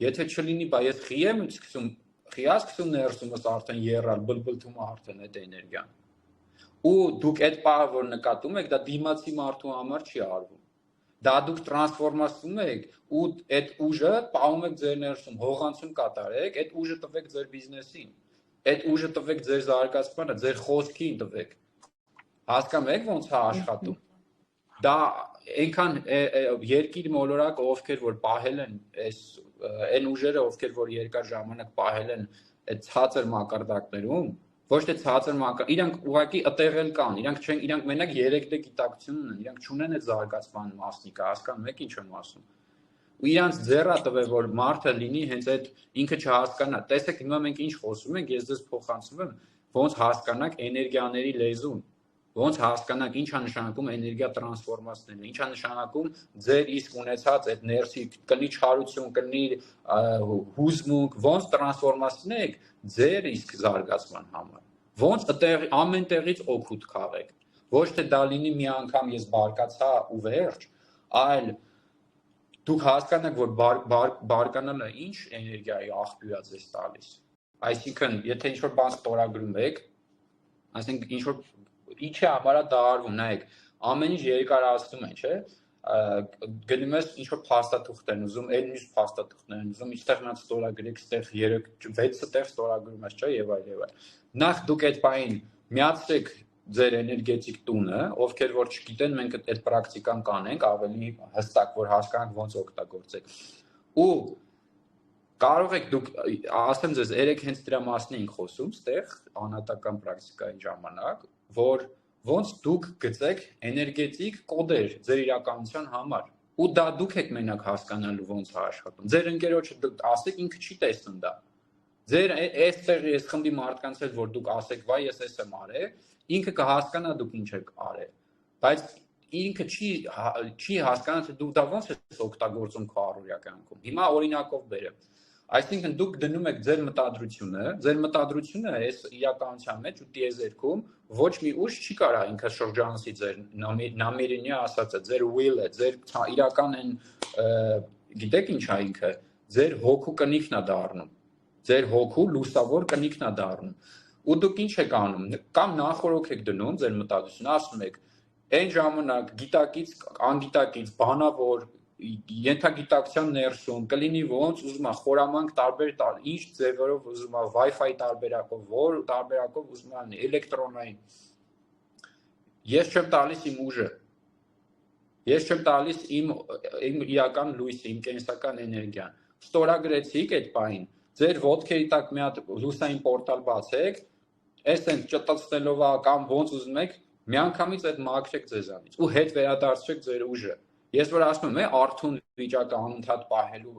Եթե չլինի, բա ես խիեմ սկսում ներսումս արդեն եռալ, բլբլթում է արդեն այդ էներգիան։ Ու դուք այդ պահը, որ նկատում եք, դա դիմացի մարդու համար չի արվում։ Դա դուք տրանսֆորմացնում եք ու այդ ուժը պահում եք ձեր ներսում, հողանցում կատարեք, այդ ուժը տվեք ձեր բիզնեսին, այդ ուժը տվեք ձեր զարգացմանը, ձեր խոսքին տվեք։ Հասկանում եք ոնց է աշխատում։ Դա այնքան երկիր մոլորակ ովքեր որ պահել են այն ուժերը, ովքեր որ երկար ժամանակ պահել են այդ ցածր մակարդակներում, ոչ թե ցածր մակարդակ, իրանք ուղղակի ըտեղել կան, իրանք մենակ 3D գիտակցություն ունեն, իրանք չունեն այդ զարգացման մասնիկը, հասկանում եք ինչ եմ ասում։ Ու իրանք ձեռա տվել, որ մարդը լինի հենց այդ ինքը չհասկանա։ Տեսեք, հիմա մենք ինչ խոսում ենք, ես ձեզ փոխանցում եմ, ոնց հասկանաք էներգիաների լեզուն, ոնց հասկանաք ինչ է նշանակում էներգիա տրանսֆորմացնելը, ինչ է նշանակում ձեր իսկ ունեցած այդ ներսի կլինի չարություն, կլինի հուզմունք, ոնց տրանսֆորմացնեք ձեր իսկ զարգացման համար, ոնց ամեն տեղից օգուտ քաղեք, ոչ թե դա լինի մի անգամ ես բարկացա ու վերջ, այլ դուք հասկանաք, որ բարկանալը ինչ էներգիայի աղբյուր է ձեզ տալիս, այսինքն եթե ինչ-որ բան ստորագրում եք, այսինքն ինչ-որ ինչի համար է դա արվում, նայեք, ամեն ինչ երկարացնում են, չէ, գնում ես ինչ-որ փաստաթուղթ են ուզում, այլ մյուս փաստաթուղթներ են ուզում, իստեղ նա ստորագրեք, ստեղ 3-6 տեղ ստորագրում ես, չէ, եւ այլ։ Նախ դուք այդ բանին միացրեք ձեր էներգետիկ տունը, ովքեր որ չգիտեն, մենք այդ պրակտիկան կանենք, ավելի հստակ, որ հասկանանք ոնց օգտագործեք։ Ու կարող եք դուք, ասեմ ձեզ, երեք հենց դրա մասն էինք խոսում, ստեղ անհատական պրակտիկայի ժամանակ, որ ոնց դուք գծեք էներգետիկ կոդեր ձեր իրականության համար։ Ու դա դուք եք մենակ հասկանալու ոնց է աշխատում։ Ձեր ընկերոջը ասեք, ինքը չի տեսնում դա։ Ձեր այստեղ ես խմբի մարդկանց հետ որ դուք ասեք, վայ, ես էս եմ արել, ինքը կհասկանա դուք ինչ եք արել։ Բայց ինքը չի հասկանում, թե դու դա ոնց ես օգտագործում քո առօրյա կյանքում։ Հիմա օրինակով բերեմ։ Այսինքն դուք դնում եք ձեր մտադրությունը այս իրականության մեջ ու տիեզերքում ոչ մի ուժ չի կարող ինքը շրջանցի ձեր նամերենի ասածը, ձեր will-ը, ձեր իրական այն գիտեք ինչ է ինքը, ձեր հոգու կնիքն է դառնում, ձեր հոգու լուսավոր կնիքն է դառնում։ Ու դուք ինչ եք անում, կամ նախորոք եք դնում ձեր մտադրությունը, ասում եք այն ժամանակ գիտակից, անգիտակից, բանավոր, ենթագիտակցության ներսում կլինի ոնց ուզում է խորամանկ տարբեր ինչ ձևերով ուզում է Wi-Fi տարբերակով, որ տարբերակով ուզում է էլեկտրոնային։ Ես չեմ տալիս իմ ուժը։ Ես չեմ տալիս իմ իրական լույսը, իմ կենսական էներգիան։ Ստորագրեցիք այդ բանին։ Ձեր ոտքերի տակ մի հատ լուսային պորտալ բացեք, այսպես ճտտցնելով կամ ոնց ուզում եք, միանգամից այդ մաքրեք ձեզանից ու հետ վերադարձրեք ձեր ուժը։ Ես որ ասում եմ, արթուն վիճակը անընդհատ պահելու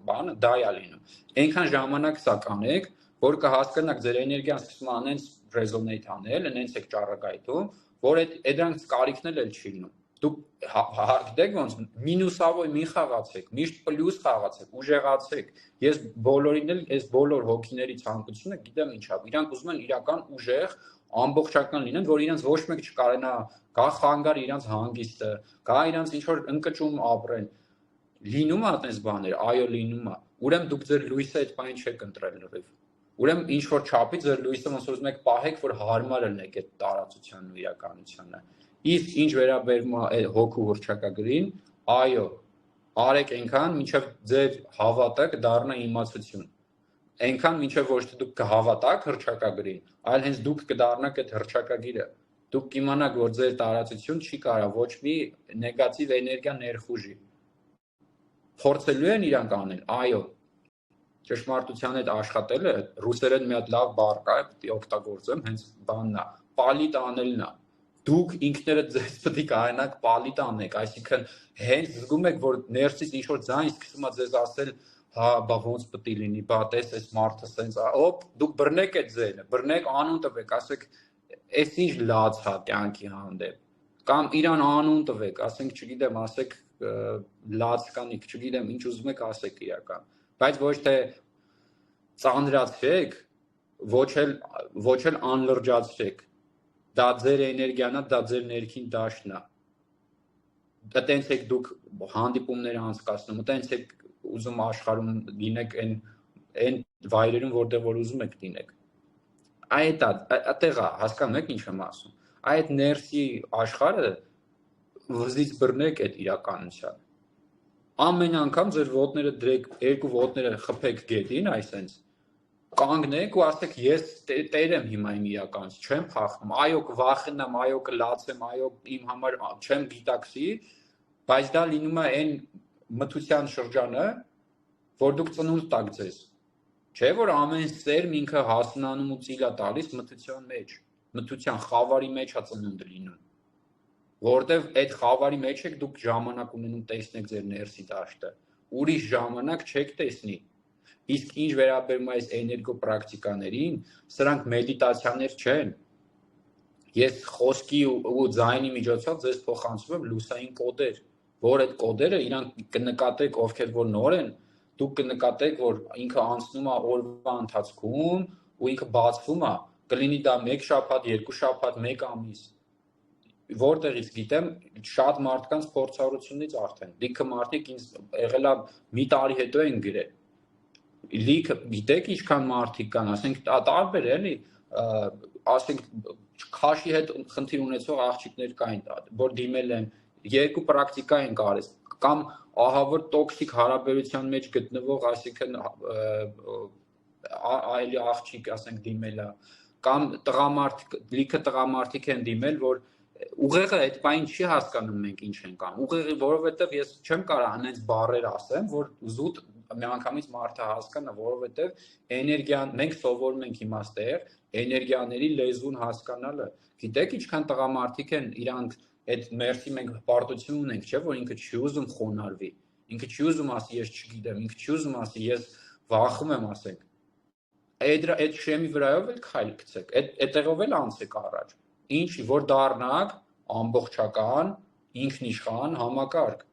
բանը դա է լինում։ Այնքան ժամանակ սա կանեք, որ կհասկանաք ձեր էներգիան սկսում է անենց ռեզոնեյթ անել, այնց եք ճառագայթում, որ դրանց կարիքն էլ չի լինում։ Դուք գիտեք ոնց մինուսավոր մի խաղացեք, միշտ պլյուս խաղացեք, ուժեղացեք։ Ես բոլորին էլ այս բոլոր հոգիների ցանկությունը գիտեմ ինչա։ Իրանք ուզում են իրական ուժեղ ամբողջական լինեն, որ իրենց ոչ մեկ չկարենա գա խանգար իրենց հանգիստը, գա իրենց ինչ որ ընկճում ապրեն։ Լինում է այդպես բաներ, այո լինում է։ Ուրեմն դուք ձեր լույսը այդ բանը չեք ընտրել լրիվ։ Ուրեմն ինչ որ չափի ձեր լույսը ոնց որ ուզում եք պահեք, որ հարմար լինեք այդ տարածությանն ու իրականությանը։ Իսկ ինչ վերաբերում է հոգու հռչակագրին, այո, արեք այնքան, մինչև ձեր հավատը կդառնա իմացություն։ Այնքան մինչև ոչ թե դուք կհավատաք հռչակագրին, այլ հենց դուք կդառնաք այդ հռչակագիրը։ Դուք կիմանաք, որ ձեր տարածություն չի կարող ոչ մի նեգատիվ էներգիա ներխուժի։ Փորձելու են իրանք անել, այո։ Ճշմարտության հետ աշխատելը ռուսերեն մի հատ լավ բառ կա, պետք է օգտագործեմ, հենց բանն է, պալիտ անելն է։ Դուք ինքներդ ձեզ պետք է կարողանաք պալիտ անեք, այսինքն հենց զգում եք, որ ներսից ինչ որ ձայն սկսում է ձեզ ասել, հա, բա ոնց պետք է լինի, բա տես այս մարդը սենց, օպ, դուք բռնեք այդ ձենը, բռնեք անուն տվեք, ասեք, այս ինչ լաց հա կյանքի հանդեպ, կամ իրան անուն տվեք, ասենք, չգիտեմ, ասեք լացկանիկ, չգիտեմ, ինչ ուզում եք ասեք իրական, բայց ոչ թե ծանրացրեք, ոչ էլ անլրջացրեք, դա ձեր էներգիան է, դա ձեր ներքին դաշտն է, այտենց եք դուք հանդիպումներ անցկացնում, այտենց եք ուզում աշխարհում լինեք այն վայրերում, որտեղ որ ուզում եք լինեք, այդտեղ է, հասկանում եք ինչ եմ ասում, այդ ներսի աշխարհը վզից բռնեք այդ իրականության, ամեն անգամ ձեր ոտները դրեք, երկու ոտները խփեք գետին, այսպես կանգնեք ու ասեք ես տեր եմ հիմա իմ իրականից, չեմ փախնում, այո կվախենամ, այո կլացեմ, այո իմ համար չեմ գիտակցի, բայց դա լինում է այն մթության շրջանը, որ դուք ծնունդ տաք ձեզ, չէ որ ամեն սերմ ինքը հասունանում ու ծիլ է տալիս մթության մեջ, մթության խավարի մեջ է ծնունդը լինում, որտեվ այդ խավարի մեջ եք դուք ժամանակ ունենում տեսնեք ձեր ներսի դաշտը, ուրիշ ժամանակ չեք տեսնի, իսկ ինչ վերաբերում այս էներգոպրակտիկաներին, սրանք մեդիտացիաներ չեն, ես խոսքի ու ձայնի միջոցով ձեզ փոխանցում եմ լուսային կոդեր, որ այդ կոդերը իրանք կնկատեք ովքեր որ նոր են, դուք կնկատեք, որ ինքը անցնում է օրվա ընթացքում ու ինքը բացվում է, կլինի դա 1 շաբաթ, 2 շաբաթ, 1 ամիս, որտեղից գիտեմ, շատ մարդկանց փորձառությունից արդեն, լիքը մարդիկ ինձ եղել է մի տարի հետո են գրել, լիքը գիտեք ինչքան մարդիկ կան, ասենք տարբեր էլի, ասենք քաշի հետ խնդիր ունեցող աղջիկներ կային, որ դիմել են, երկու պրակտիկա են կարել, կամ ահավոր տոքսիկ հարաբերության մեջ գտնվող, այսինքն այլ աղջիկ, ասենք դիմել է, կամ լիքը տղամարդիկ են դիմել, որ ուղեղը այդ բանը չի հասկանում մենք ինչ ենք անում, ուղեղի, որովհետև ես չեմ կարող անենց բառեր ասեմ, որ զուտ միանգամից մարդը հասկանա, որովհետև էներգիան, մենք սովորում ենք հիմա ստեղ էներգիաների լեզուն հասկանալը, գիտեք ինչքան տղամարդիկ են իրանք այդ մերսի մենք հպարտություն ունենք, չէ՞ որ ինքը չի ուզում խոնարհվի, ինքը չի ուզում ասի ես չգիտեմ, ինքը չի ուզում ասի ես վախում եմ ասենք, այդ շեմի վրայով էլ քայլ գցեք, այդտեղով էլ անցեք առաջ, ինչ որ դառնաք, ամբողջական, ինքնիշխան համակարգ։